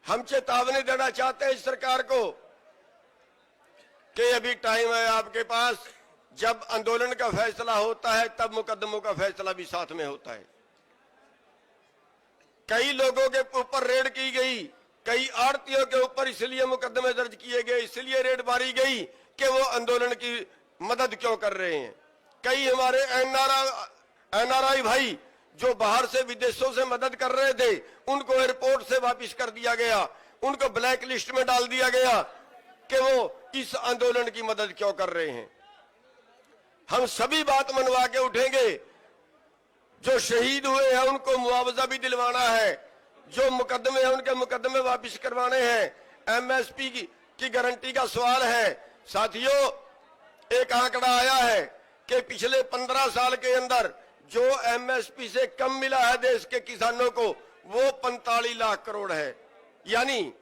A: हम चेतावनी देना चाहते हैं इस सरकार को कि अभी टाइम है आपके पास, जब आंदोलन का फैसला होता है तब मुकदमों का फैसला भी साथ में होता है। कई लोगों के ऊपर रेड की गई, कई आड़तियों के ऊपर इसलिए मुकदमे दर्ज किए गए, इसलिए रेड मारी गई कि वो आंदोलन की मदद क्यों कर रहे हैं। कई हमारे एनआरआई भाई जो बाहर से विदेशों से मदद कर रहे थे, उनको एयरपोर्ट से वापस कर दिया गया, उनको ब्लैक लिस्ट में डाल दिया गया कि वो इस आंदोलन की मदद क्यों कर रहे हैं। हम सभी बात मनवा के उठेंगे, जो शहीद हुए हैं उनको मुआवजा भी दिलवाना है, जो मुकदमे हैं उनके मुकदमे वापस करवाने हैं, एमएसपी की गारंटी का सवाल है। साथियों, एक आंकड़ा आया है कि पिछले 15 साल के अंदर जो एमएसपी से कम मिला है देश के किसानों को, वो 45 लाख करोड़ है। यानी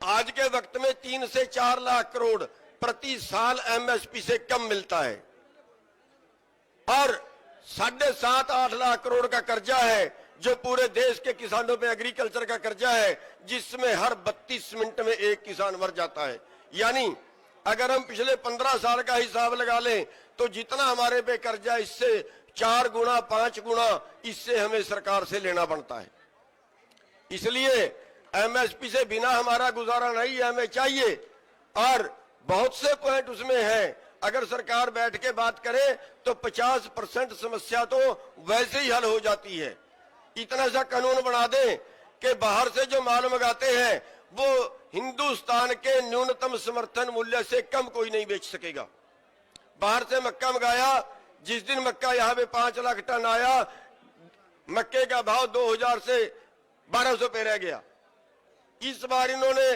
A: आज के वक्त में 3 से 4 लाख करोड़ प्रति साल एमएसपी से कम मिलता है, और 7.5-8 लाख करोड़ का कर्जा है जो पूरे देश के किसानों पे एग्रीकल्चर का कर्जा है, जिसमें हर 32 मिनट में एक किसान मर जाता है। यानी अगर हम पिछले 15 साल का हिसाब लगा लें तो जितना हमारे पे कर्जा, इससे 4 गुना 5 गुना इससे हमें सरकार से लेना पड़ता है। इसलिए एमएसपी से बिना हमारा गुजारा नहीं है, हमें चाहिए। और बहुत से पॉइंट उसमें हैं, अगर सरकार बैठ के बात करे तो 50% समस्या तो वैसे ही हल हो जाती है। इतना सा कानून बना दें कि बाहर से जो माल मंगाते हैं वो हिंदुस्तान के न्यूनतम समर्थन मूल्य से कम कोई नहीं बेच सकेगा। बाहर से मक्का मंगाया, जिस दिन मक्का यहाँ पे 5 लाख टन आया, मक्के का भाव 2000 से 1200 पे रह गया। इस बार इन्होंने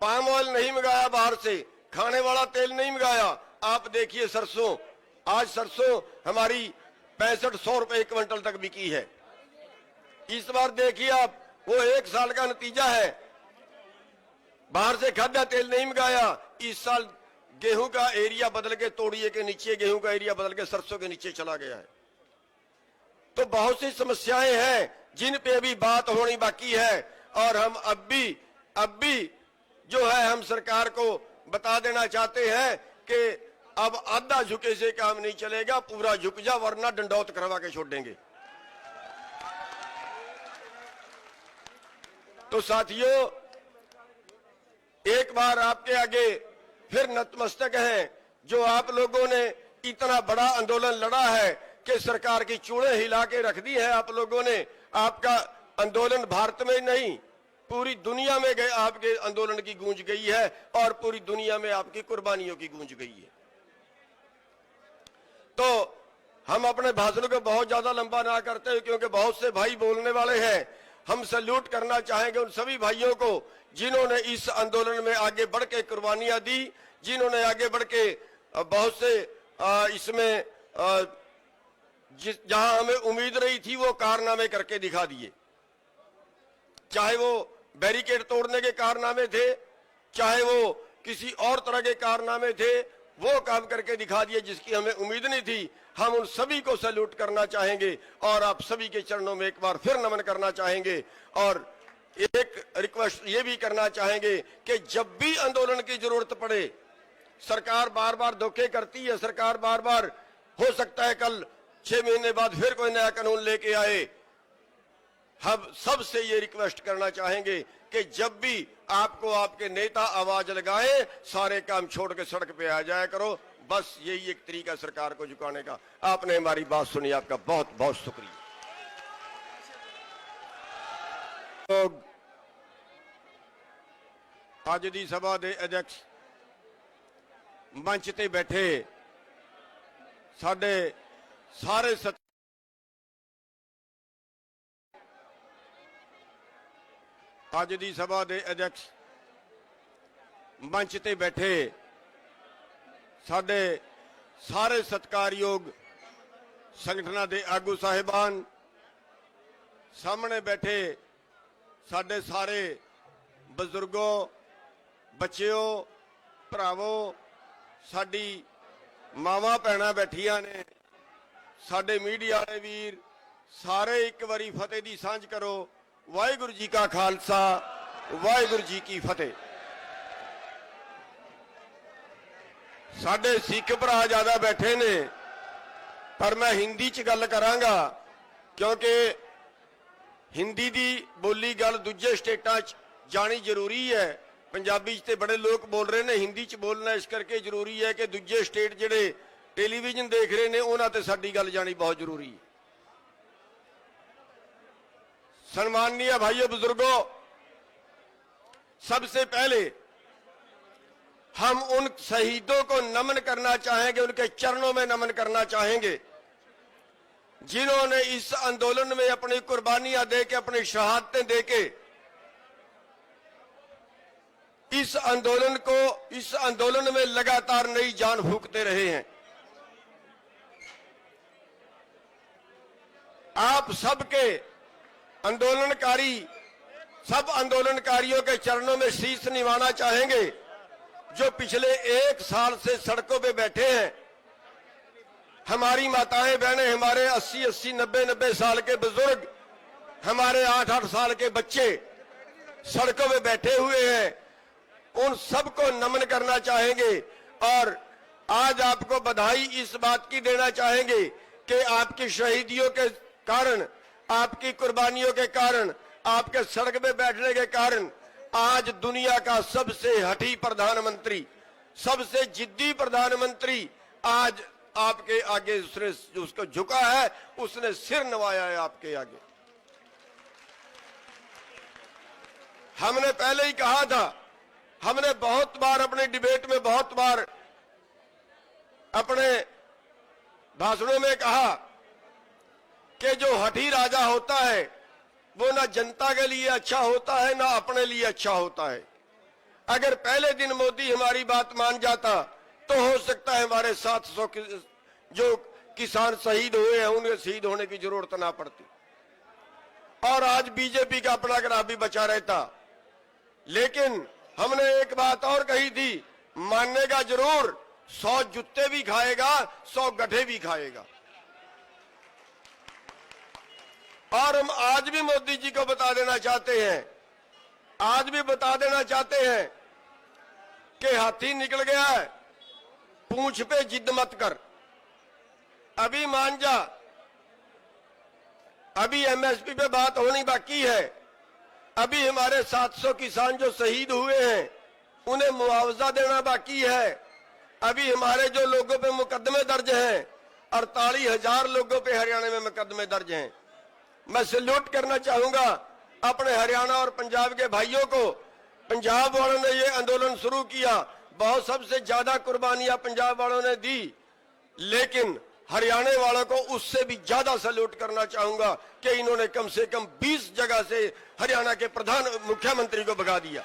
A: पाम ऑयल नहीं मंगाया, बाहर से खाने वाला तेल नहीं मंगाया। आप देखिए सरसों, आज सरसों हमारी 6500 रुपए 1 क्विंटल तक बिकी है। इस बार देखिए आप, वो 1 साल का नतीजा है, बाहर से खाद्य तेल नहीं मंगाया। इस साल गेहूं का एरिया बदल के, तोड़िए के नीचे गेहूं का एरिया बदल के सरसों के नीचे चला गया है। तो बहुत सी समस्याएं हैं जिन पे अभी बात होनी बाकी है, और हम अब भी जो है हम सरकार को बता देना चाहते हैं कि अब आधा झुके से काम नहीं चलेगा, पूरा झुक जा वरना डंडौत करवा के छोड़ देंगे। तो साथियों, एक बार आपके आगे फिर नतमस्तक है, जो आप लोगों ने इतना बड़ा आंदोलन लड़ा है कि सरकार की चूड़ें हिला के रख दी है आप लोगों ने। आपका आंदोलन भारत में नहीं पूरी दुनिया में गए, आपके आंदोलन की गूंज गई है, और पूरी दुनिया में आपकी कुर्बानियों की गूंज गई है। तो हम अपने भाषण को बहुत ज्यादा लंबा ना करते हुए, क्योंकि बहुत से भाई बोलने वाले हैं, हम सैल्यूट करना चाहेंगे उन सभी भाइयों को जिन्होंने इस आंदोलन में आगे बढ़ के कुर्बानियां दी, जिन्होंने आगे बढ़ के बहुत से इसमें जहां हमें उम्मीद नहीं थी वो कारनामे करके दिखा दिए। चाहे वो बैरिकेड तोड़ने के कारनामे थे, चाहे वो किसी और तरह के कारनामे थे, वो काम करके दिखा दिए जिसकी हमें उम्मीद नहीं थी। हम उन सभी को सैल्यूट करना चाहेंगे और आप सभी के चरणों में एक बार फिर नमन करना चाहेंगे। और एक रिक्वेस्ट ये भी करना चाहेंगे कि जब भी आंदोलन की जरूरत पड़े, सरकार बार बार धोखे करती है, सरकार बार बार, हो सकता है कल 6 महीने बाद फिर कोई नया कानून लेके आए। हम सबसे ये रिक्वेस्ट करना चाहेंगे कि जब भी आपको आपके नेता आवाज लगाए, सारे काम छोड़ के सड़क पे आ जाया करो। बस यही एक तरीका सरकार को झुकाने का। आपने हमारी बात सुनी, आपका बहुत बहुत शुक्रिया। लोग ਅੱਜ ਦੀ ਸਭਾ ਦੇ ਅਧਿਕਸ਼ ਮੰਚ ਤੇ ਬੈਠੇ ਸਾਡੇ ਸਾਰੇ ਅੱਜ ਦੀ ਸਭਾ ਦੇ ਅਧਿਕਸ਼ ਮੰਚ ਤੇ ਬੈਠੇ ਸਾਡੇ ਸਾਰੇ ਸਤਿਕਾਰਯੋਗ ਸੰਗਠਨਾਂ ਦੇ ਆਗੂ ਸਾਹਿਬਾਨ, ਸਾਹਮਣੇ ਬੈਠੇ ਸਾਡੇ ਸਾਰੇ ਬਜ਼ੁਰਗੋ, ਬੱਚਿਓ, ਭਰਾਵੋ, ਸਾਡੀ ਮਾਵਾਂ ਭੈਣਾਂ ਬੈਠੀਆਂ ਨੇ, ਸਾਡੇ ਮੀਡੀਆ ਵਾਲੇ ਵੀਰ, ਸਾਰੇ ਇੱਕ ਵਾਰੀ ਫਤਿਹ ਦੀ ਸਾਂਝ ਕਰੋ। ਵਾਹਿਗੁਰੂ ਜੀ ਕਾ ਖਾਲਸਾ, ਵਾਹਿਗੁਰੂ ਜੀ ਕੀ ਫਤਿਹ। ਸਾਡੇ ਸਿੱਖ ਭਰਾ ਜ਼ਿਆਦਾ ਬੈਠੇ ਨੇ, ਪਰ ਮੈਂ ਹਿੰਦੀ 'ਚ ਗੱਲ ਕਰਾਂਗਾ ਕਿਉਂਕਿ ਹਿੰਦੀ ਦੀ ਬੋਲੀ ਗੱਲ ਦੂਜੇ ਸਟੇਟਾਂ 'ਚ ਜਾਣੀ ਜ਼ਰੂਰੀ ਹੈ। ਪੰਜਾਬੀ 'ਚ ਤੇ ਬੜੇ ਲੋਕ ਬੋਲ ਰਹੇ ਨੇ, ਹਿੰਦੀ 'ਚ ਬੋਲਣਾ ਇਸ ਕਰਕੇ ਜ਼ਰੂਰੀ ਹੈ ਕਿ ਦੂਜੇ ਸਟੇਟ ਜਿਹੜੇ ਟੈਲੀਵਿਜ਼ਨ ਦੇਖ ਰਹੇ ਨੇ ਉਹਨਾਂ ਤੇ ਸਾਡੀ ਗੱਲ ਜਾਣੀ बहुत जरूरी है। सम्माननीय भाइयों, बुजुर्गों, सबसे पहले हम उन शहीदों को नमन करना चाहेंगे, उनके चरणों में नमन करना चाहेंगे जिन्होंने इस आंदोलन में अपनी कुर्बानियां देके, अपनी शहादतें देके इस आंदोलन में लगातार नई जान फूंकते रहे हैं। आप सबके सब आंदोलनकारियों के चरणों में शीश निवाना चाहेंगे जो पिछले 1 साल से सड़कों पे बैठे हैं। हमारी माताएं बहनें, हमारे 80-80, 90-90 साल के बुजुर्ग, हमारे 8-8 साल के बच्चे सड़कों पे बैठे हुए हैं। उन सबको नमन करना चाहेंगे और आज आपको बधाई इस बात की देना चाहेंगे कि आपकी शहीदियों के कारण, आपकी कुर्बानियों के कारण, आपके सड़क पे बैठने के कारण आज दुनिया का सबसे हठी प्रधानमंत्री, सबसे जिद्दी प्रधानमंत्री आज आपके आगे उसने उसको झुका है, उसने सिर नवाया है आपके आगे। हमने पहले ही कहा था, हमने बहुत बार अपने डिबेट में, बहुत बार अपने भाषणों में कहा कि जो हठी राजा होता है वो ना जनता के लिए अच्छा होता है, ना अपने लिए अच्छा होता है। अगर पहले दिन मोदी हमारी बात मान जाता तो हो सकता है हमारे 700 जो किसान शहीद हुए हैं उन्हें शहीद होने की जरूरत ना पड़ती और आज बीजेपी का अपना ग्राफ भी बचा रहता। लेकिन हमने एक बात और कही थी, मानेगा जरूर, 100 जूते भी खाएगा, 100 गड्ढे भी खाएगा। और हम आज भी मोदी जी को बता देना चाहते हैं, आज भी बता देना चाहते हैं कि हाथी निकल गया है, पूंछ पे जिद मत कर, अभी मान जा, अभी एमएसपी पे बात होनी बाकी है। अभी हमारे 700 किसान जो शहीद हुए हैं उन्हें मुआवजा देना बाकी है। अभी हमारे जो लोगों पे मुकदमे दर्ज हैं, 48,000 लोगों पे हरियाणा में मुकदमे दर्ज हैं। मैं सैल्यूट करना चाहूंगा अपने हरियाणा और पंजाब के भाइयों को। पंजाब वालों ने ये आंदोलन शुरू किया, बहुत सबसे ज्यादा कुर्बानियां पंजाब वालों ने दी, लेकिन हरियाणा वालों को उससे भी ज्यादा सैल्यूट करना चाहूंगा कि इन्होंने कम से कम 20 जगह से हरियाणा के प्रधान मुख्यमंत्री को भगा दिया।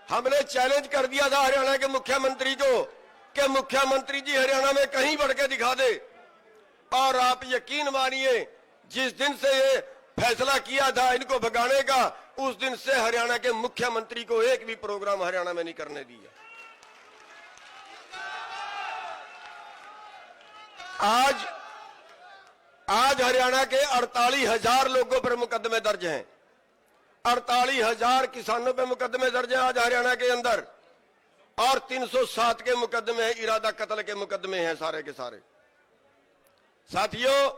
A: हमने चैलेंज कर दिया था हरियाणा के मुख्यमंत्री को कि मुख्यमंत्री जी हरियाणा में कहीं बढ़ के दिखा दे, और आप यकीन मानिए जिस दिन से ये फैसला किया था इनको भगाने का, उस दिन से हरियाणा के मुख्यमंत्री को एक भी प्रोग्राम हरियाणा में नहीं करने दिया। आज हरियाणा के 48,000 लोगों पर मुकदमे दर्ज हैं। 48,000 किसानों पे मुकदमे दर्ज हैं आज हरियाणा के अंदर, और 307 के मुकदमे हैं, इरादा कत्ल के मुकदमे हैं सारे के सारे। साथियों,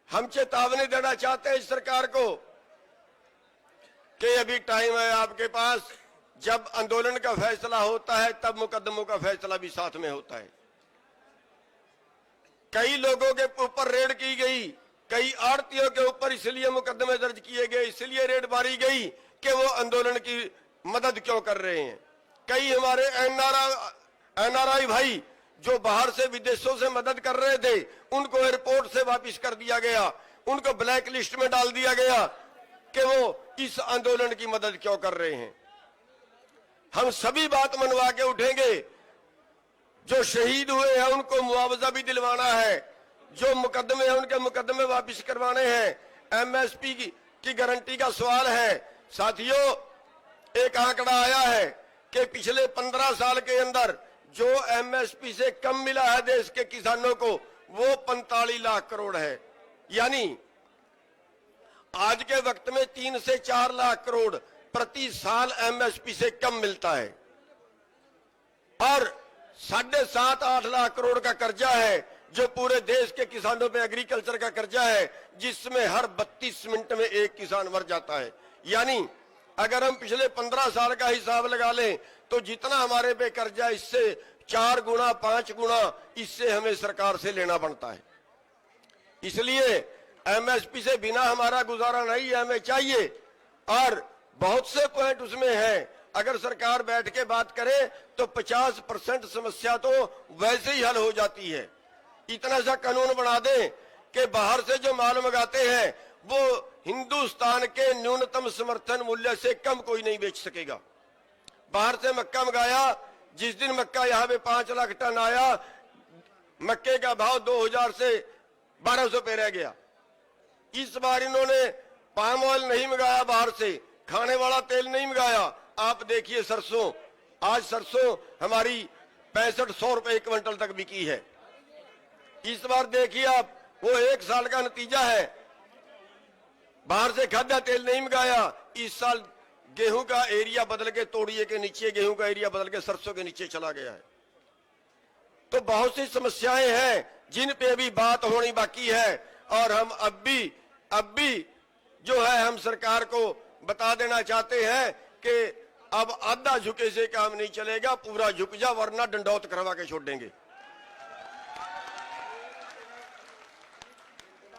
A: हम चेतावनी देना चाहते हैं इस सरकार को कि अभी टाइम है आपके पास। जब आंदोलन का फैसला होता है तब मुकदमों का फैसला भी साथ में होता है। कई लोगों के ऊपर रेड की गई, कई आड़तियों के ऊपर इसलिए मुकदमे दर्ज किए गए, इसलिए रेड मारी गई कि वो आंदोलन की मदद क्यों कर रहे हैं। कई हमारे एनआरआई भाई जो बाहर से विदेशों से मदद कर रहे थे, उनको एयरपोर्ट से वापस कर दिया गया, उनको ब्लैक लिस्ट में डाल दिया गया कि वो इस आंदोलन की मदद क्यों कर रहे हैं। हम सभी बात मनवा के उठेंगे। जो शहीद हुए हैं उनको मुआवजा भी दिलवाना है, जो मुकदमे हैं उनके मुकदमे वापस करवाने हैं, एमएसपी की गारंटी का सवाल है। साथियों, एक आंकड़ा आया है कि पिछले 15 साल के अंदर जो एमएसपी से कम मिला है देश के किसानों को, वो 45 लाख करोड़ है। यानी आज के वक्त में 3 से 4 लाख करोड़ प्रति साल एमएसपी से कम मिलता है, और 7.5-8 लाख करोड़ का कर्जा है जो पूरे देश के किसानों पे एग्रीकल्चर का कर्जा है, जिसमें हर 32 मिनट में एक किसान मर जाता है। यानी अगर हम पिछले 15 साल का हिसाब लगा लें तो जितना हमारे पे कर्जा, इससे 4 गुना 5 गुना इससे हमें सरकार से लेना पड़ता है। इसलिए एमएसपी से बिना हमारा गुजारा नहीं है, हमें चाहिए। और बहुत से पॉइंट उसमें हैं, अगर सरकार बैठ के बात करे तो 50% समस्या तो वैसे ही हल हो जाती है। इतना सा कानून बना दें कि बाहर से जो माल मंगाते हैं वो हिंदुस्तान के न्यूनतम समर्थन मूल्य से कम कोई नहीं बेच सकेगा। बाहर से मक्का मंगाया, जिस दिन मक्का यहाँ पे 5 लाख टन आया, मक्के का भाव 2000 से 1200 पे रह गया। इस बार इन्होंने पाम ऑयल नहीं मंगाया, बाहर से खाने वाला तेल नहीं मंगाया। आप देखिए सरसों, आज सरसों हमारी 6500 रुपए 1 क्विंटल तक बिकी है। इस बार देखिए आप, वो 1 साल का नतीजा है। बाहर से खाद्य तेल नहीं मंगाया। इस साल गेहूं का एरिया बदल के, तोड़िए के नीचे गेहूं का एरिया बदल के सरसों के नीचे चला गया है। तो बहुत सी समस्याएं हैं जिन पे अभी बात होनी बाकी है, और हम अब भी जो है हम सरकार को बता देना चाहते हैं कि अब आधा झुके से काम नहीं चलेगा, पूरा झुक जा वरना डंडौत करवा के छोड़ देंगे।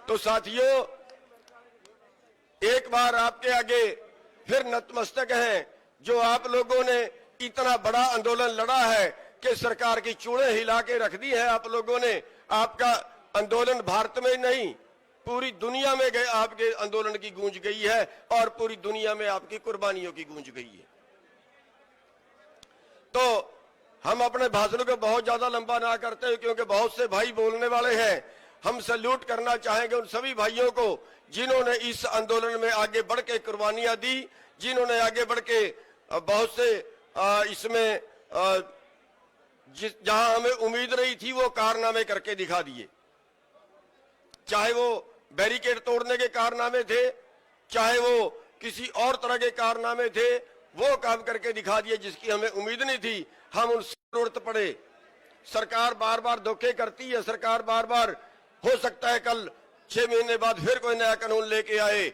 A: तो साथियों, एक बार आपके आगे फिर नतमस्तक हैं, जो आप लोगों ने इतना बड़ा आंदोलन लड़ा है कि सरकार की चूड़ें हिला के रख दी है आप लोगों ने। आपका आंदोलन भारत में नहीं पूरी दुनिया में गए, आपके आंदोलन की गूंज गई है, और पूरी दुनिया में आपकी कुर्बानियों की गूंज गई है। तो हम अपने भाषण को बहुत ज्यादा लंबा ना करते हुए, क्योंकि बहुत से भाई बोलने वाले हैं, हम सैल्यूट करना चाहेंगे उन सभी भाइयों को जिन्होंने इस आंदोलन में आगे बढ़ के कुर्बानियां दी, जिन्होंने आगे बढ़ के बहुत से इसमें जहां हमें उम्मीद नहीं थी वो कारनामे करके दिखा दिए। चाहे वो बैरिकेड तोड़ने के कारनामे थे, चाहे वो किसी और तरह के कारनामे थे, वो काम करके दिखा दिए जिसकी हमें उम्मीद नहीं थी। हम उनसे जरूरत पड़े। सरकार बार बार धोखे करती है, सरकार बार बार, हो सकता है कल 6 महीने बाद फिर कोई नया कानून लेके आए।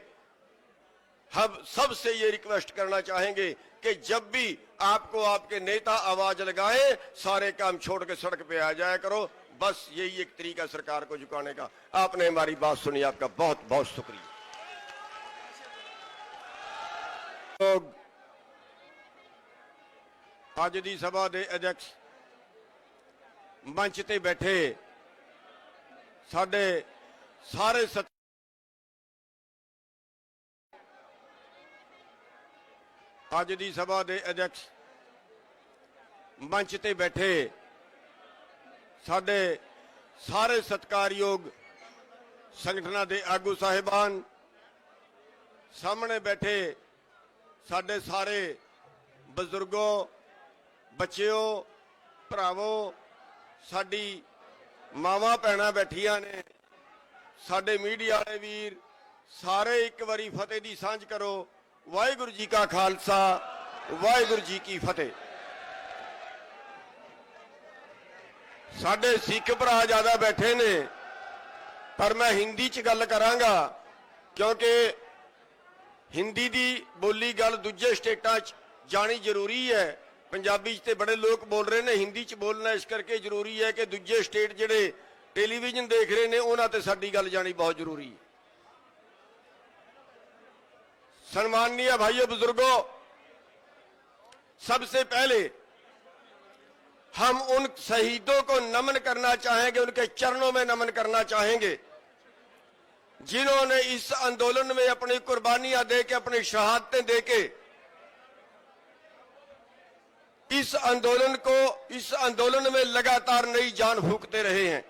A: हम सबसे ये रिक्वेस्ट करना चाहेंगे कि जब भी आपको आपके नेता आवाज लगाए, सारे काम छोड़ के सड़क पे आ जाया करो। बस यही एक तरीका सरकार को झुकाने का। आपने हमारी बात सुनी, आपका बहुत बहुत शुक्रिया। ਅੱਜ ਦੀ ਸਭਾ ਦੇ ਅਧਿਕਸ਼ ਮੰਚ ਤੇ ਬੈਠੇ ਸਾਡੇ ਸਾਰੇ ਅੱਜ ਦੀ ਸਭਾ ਦੇ ਅਧਿਕਸ਼ ਮੰਚ ਤੇ ਬੈਠੇ ਸਾਡੇ ਸਾਰੇ ਸਤਿਕਾਰਯੋਗ ਸੰਗਠਨਾਂ ਦੇ ਆਗੂ ਸਾਹਿਬਾਨ, ਸਾਹਮਣੇ ਬੈਠੇ ਸਾਡੇ ਸਾਰੇ ਬਜ਼ੁਰਗੋ, ਬੱਚਿਓ, ਭਰਾਵੋ, ਸਾਡੀ ਮਾਵਾਂ ਭੈਣਾਂ ਬੈਠੀਆਂ ਨੇ, ਸਾਡੇ ਮੀਡੀਆ ਵਾਲੇ ਵੀਰ, ਸਾਰੇ ਇੱਕ ਵਾਰੀ ਫਤਿਹ ਦੀ ਸਾਂਝ ਕਰੋ। ਵਾਹਿਗੁਰੂ ਜੀ ਕਾ ਖਾਲਸਾ, ਵਾਹਿਗੁਰੂ ਜੀ ਕੀ ਫਤਿਹ। ਸਾਡੇ ਸਿੱਖ ਭਰਾ ਜ਼ਿਆਦਾ ਬੈਠੇ ਨੇ, ਪਰ ਮੈਂ ਹਿੰਦੀ 'ਚ ਗੱਲ ਕਰਾਂਗਾ ਕਿਉਂਕਿ ਹਿੰਦੀ ਦੀ ਬੋਲੀ ਗੱਲ ਦੂਜੇ ਸਟੇਟਾਂ 'ਚ ਜਾਣੀ ਜ਼ਰੂਰੀ ਹੈ। ਪੰਜਾਬੀ 'ਚ ਤੇ ਬੜੇ ਲੋਕ ਬੋਲ ਰਹੇ ਨੇ, ਹਿੰਦੀ 'ਚ ਬੋਲਣਾ ਇਸ ਕਰਕੇ ਜ਼ਰੂਰੀ ਹੈ ਕਿ ਦੂਜੇ ਸਟੇਟ ਜਿਹੜੇ ਟੈਲੀਵਿਜ਼ਨ ਦੇਖ ਰਹੇ ਨੇ ਉਹਨਾਂ ਤੇ ਸਾਡੀ ਗੱਲ ਜਾਣੀ बहुत जरूरी है। सम्माननीय भाइयों, बुजुर्गों, सबसे पहले हम उन शहीदों को नमन करना चाहेंगे, उनके चरणों में नमन करना चाहेंगे जिन्होंने इस आंदोलन में अपनी कुर्बानियां देके, अपनी शहादतें देके इस आंदोलन में लगातार नई जान फूंकते रहे हैं।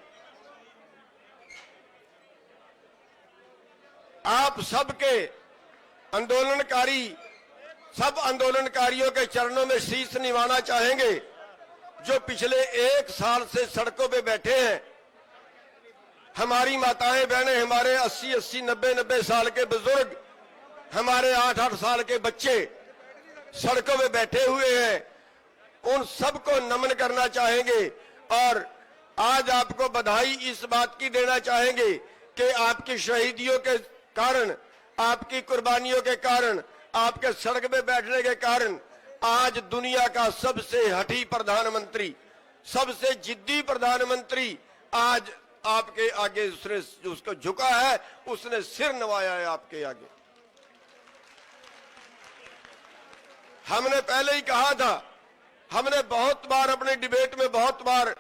A: आप सबके सब आंदोलनकारियों के चरणों में शीश निवाना चाहेंगे जो पिछले एक साल से सड़कों पे बैठे हैं। हमारी माताएं बहनें, हमारे 80-80, 90-90 साल के बुजुर्ग, हमारे 8-8 साल के बच्चे सड़कों पे बैठे हुए हैं। उन सबको नमन करना चाहेंगे और आज आपको बधाई इस बात की देना चाहेंगे कि आपकी शहीदियों के कारण, आपकी कुर्बानियों के कारण, आपके सड़क पे बैठने के कारण आज दुनिया का सबसे हठी प्रधानमंत्री, सबसे जिद्दी प्रधानमंत्री आज आपके आगे उसको झुका है, उसने सिर नवाया है आपके आगे। हमने पहले ही कहा था, हमने बहुत बार अपने डिबेट में, बहुत बार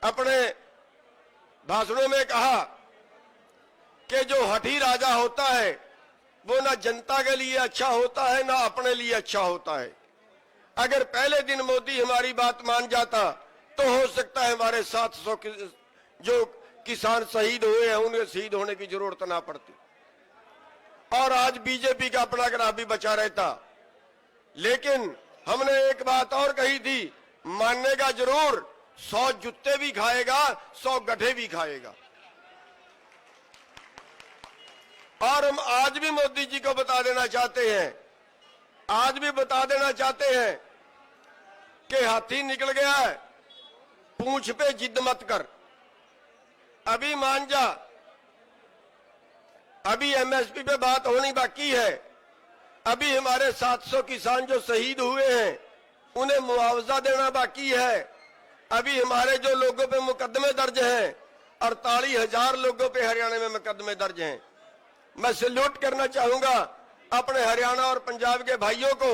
A: अपने भाषणों में कहा कि जो हठी राजा होता है वो ना जनता के लिए अच्छा होता है ना अपने लिए अच्छा होता है। अगर पहले दिन मोदी हमारी बात मान जाता तो हो सकता है हमारे 700 जो किसान शहीद हुए हैं उन्हें शहीद होने की जरूरत ना पड़ती और आज बीजेपी का अपना ग्राफ भी बचा रहता। लेकिन हमने एक बात और कही थी, मानेगा जरूर, 100 जूते भी खाएगा, 100 गड्ढे भी खाएगा। और हम आज भी मोदी जी को बता देना चाहते हैं, आज भी बता देना चाहते हैं कि हाथी निकल गया है, पूंछ पे जिद मत कर, अभी मान जा, अभी एमएसपी पे बात होनी बाकी है, अभी हमारे 700 किसान जो शहीद हुए हैं उन्हें मुआवजा देना बाकी है, अभी हमारे जो लोगों पे मुकदमे दर्ज हैं, 48,000 लोगों पे हरियाणा में मुकदमे दर्ज हैं। मैं सैल्यूट करना चाहूंगा अपने हरियाणा और पंजाब के भाइयों को।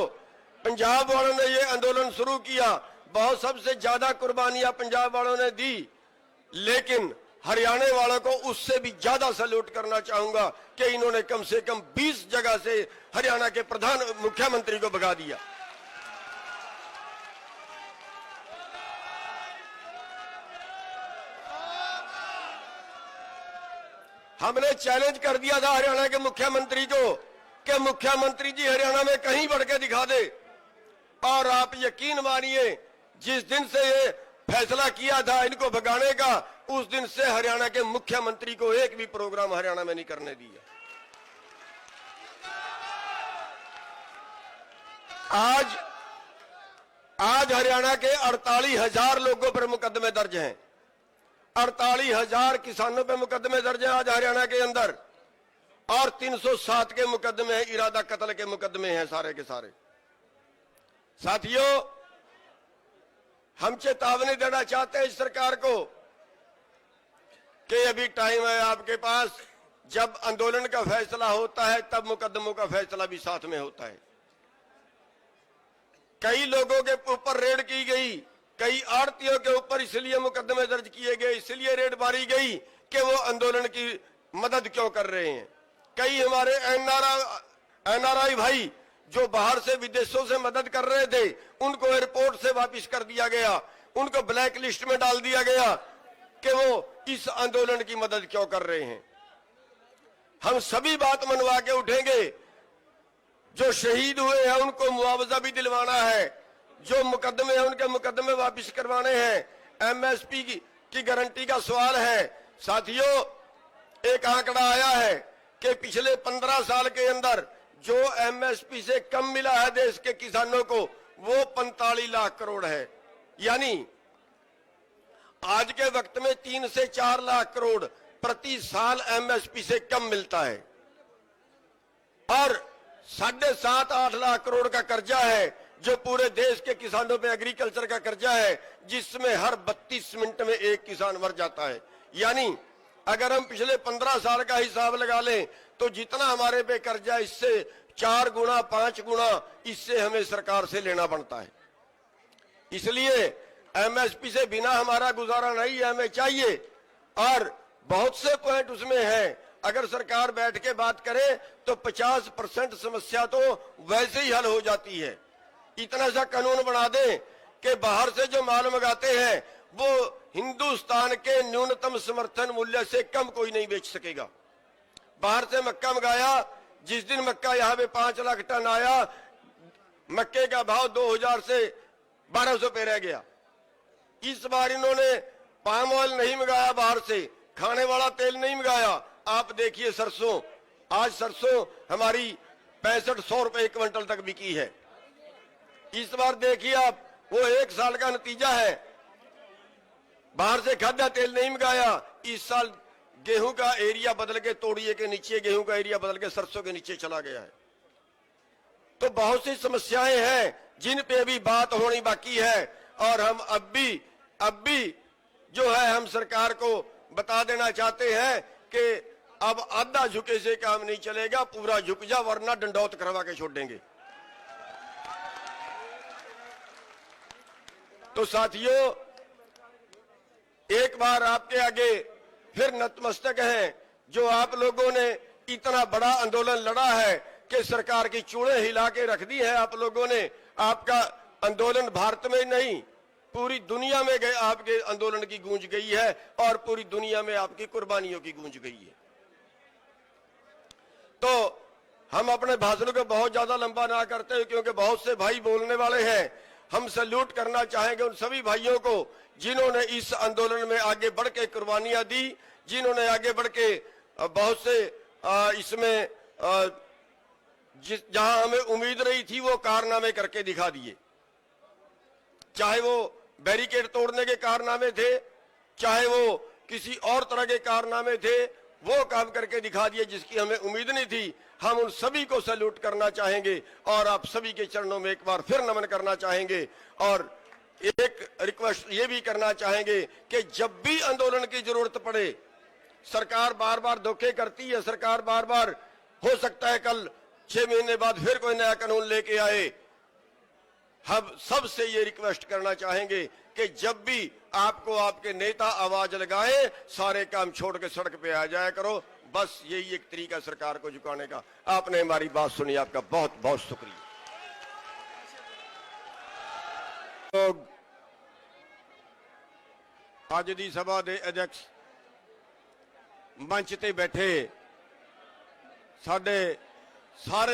A: पंजाब वालों ने ये आंदोलन शुरू किया, बहुत सबसे ज्यादा कुर्बानियां पंजाब वालों ने दी, लेकिन हरियाणा वालों को उससे भी ज्यादा सैल्यूट करना चाहूंगा कि इन्होंने कम से कम 20 जगह से हरियाणा के मुख्यमंत्री को भगा दिया। हमने चैलेंज कर दिया था हरियाणा के मुख्यमंत्री को कि मुख्यमंत्री जी हरियाणा में कहीं बढ़ के दिखा दे, और आप यकीन मानिए जिस दिन से ये फैसला किया था इनको भगाने का, उस दिन से हरियाणा के मुख्यमंत्री को एक भी प्रोग्राम हरियाणा में नहीं करने दिया। आज हरियाणा के 48,000 लोगों पर मुकदमे दर्ज हैं, 48,000 किसानों पे मुकदमे दर्ज हैं आज हरियाणा के अंदर, और 307 के मुकदमे हैं, इरादा कत्ल के मुकदमे हैं सारे के सारे। साथियों, हम चेतावनी देना चाहते हैं इस सरकार को कि अभी टाइम है आपके पास, जब आंदोलन का फैसला होता है तब मुकदमों का फैसला भी साथ में होता है। कई लोगों के ऊपर रेड की गई, कई आड़तियों के ऊपर इसलिए मुकदमे दर्ज किए गए, इसलिए रेड मारी गई कि वो आंदोलन की मदद क्यों कर रहे हैं। कई हमारे एनआरआई भाई जो बाहर से विदेशों से मदद कर रहे थे, उनको एयरपोर्ट से वापस कर दिया गया, उनको ब्लैक लिस्ट में डाल दिया गया कि वो इस आंदोलन की मदद क्यों कर रहे हैं। हम सभी बात मनवा के उठेंगे। जो शहीद हुए हैं उनको मुआवजा भी दिलवाना है, जो मुकदमे हैं उनके मुकदमे वापस करवाने हैं। एमएसपी की गारंटी का सवाल है। साथियों, एक आंकड़ा आया है कि पिछले 15 साल के अंदर जो एमएसपी से कम मिला है देश के किसानों को, वो 45 लाख करोड़ है। यानी आज के वक्त में 3 से 4 लाख करोड़ प्रति साल एमएसपी से कम मिलता है और 7.5-8 लाख करोड़ का कर्जा है जो पूरे देश के किसानों पे एग्रीकल्चर का कर्जा है, जिसमें हर 32 मिनट में एक किसान मर जाता है। यानी अगर हम पिछले 15 साल का हिसाब लगा लें तो जितना हमारे पे कर्जा, इससे 4 गुना 5 गुना इससे हमें सरकार से लेना पड़ता है। इसलिए एमएसपी से बिना हमारा गुजारा नहीं है, हमें चाहिए। और बहुत से पॉइंट उसमें हैं, अगर सरकार बैठ के बात करे तो 50% समस्या तो वैसे ही हल हो जाती है। इतना सा कानून बना दें कि बाहर से जो माल मंगाते हैं वो हिंदुस्तान के न्यूनतम समर्थन मूल्य से कम कोई नहीं बेच सकेगा। बाहर से मक्का मंगाया, जिस दिन मक्का यहाँ पे 5 लाख टन आया, मक्के का भाव 2000 से 1200 पे रह गया। इस बार इन्होंने पाम ऑयल नहीं मंगाया, बाहर से खाने वाला तेल नहीं मंगाया। आप देखिए सरसों, आज सरसों हमारी 6500 रुपए क्विंटल तक बिकी है। इस बार देखिए आप, वो 1 साल का नतीजा है। बाहर से खाद्य तेल नहीं मंगाया। इस साल गेहूं का एरिया बदल के, तोड़िए के नीचे गेहूं का एरिया बदल के सरसों के नीचे चला गया है। तो बहुत सी समस्याएं हैं जिन पे अभी बात होनी बाकी है और हम अब भी जो है हम सरकार को बता देना चाहते हैं कि अब आधा झुके से काम नहीं चलेगा, पूरा झुक जा वरना डंडौत करवा के छोड़ देंगे। तो साथियों, एक बार आपके आगे फिर नतमस्तक हैं। जो आप लोगों ने इतना बड़ा आंदोलन लड़ा है कि सरकार की चूड़ें हिला के रख दी है आप लोगों ने। आपका आंदोलन भारत में नहीं पूरी दुनिया में गए, आपके आंदोलन की गूंज गई है और पूरी दुनिया में आपकी कुर्बानियों की गूंज गई है। तो हम अपने भाषण को बहुत ज्यादा लंबा ना करते हुए, क्योंकि बहुत से भाई बोलने वाले हैं, हम सैल्यूट करना चाहेंगे उन सभी भाइयों को जिन्होंने इस आंदोलन में आगे बढ़ के कुर्बानियां दी, जिन्होंने आगे बढ़ के बहुत से इसमें जहां हमें उम्मीद नहीं थी वो कारनामे करके दिखा दिए। चाहे वो बैरिकेड तोड़ने के कारनामे थे, चाहे वो किसी और तरह के कारनामे थे, वो काम करके दिखा दिए जिसकी हमें उम्मीद नहीं थी। हम उन सभी को सैल्यूट करना चाहेंगे और आप सभी के चरणों में एक बार फिर नमन करना चाहेंगे। और एक रिक्वेस्ट ये भी करना चाहेंगे कि जब भी आंदोलन की जरूरत पड़े, सरकार बार बार धोखे करती है, सरकार बार बार हो सकता है कल 6 महीने बाद फिर कोई नया कानून लेके आए। हम सबसे ये रिक्वेस्ट करना चाहेंगे कि जब भी आपको आपके नेता आवाज लगाए, सारे काम छोड़ के सड़क पे आ जाया करो। बस यही एक तरीका सरकार को झुकाने का। आपने हमारी बात सुनी, आपका बहुत बहुत शुक्रिया। लोग ਅੱਜ ਦੀ ਸਭਾ ਦੇ ਅਧਿਕਸ਼ ਮੰਚ ਤੇ ਬੈਠੇ ਸਾਡੇ ਸਾਰੇ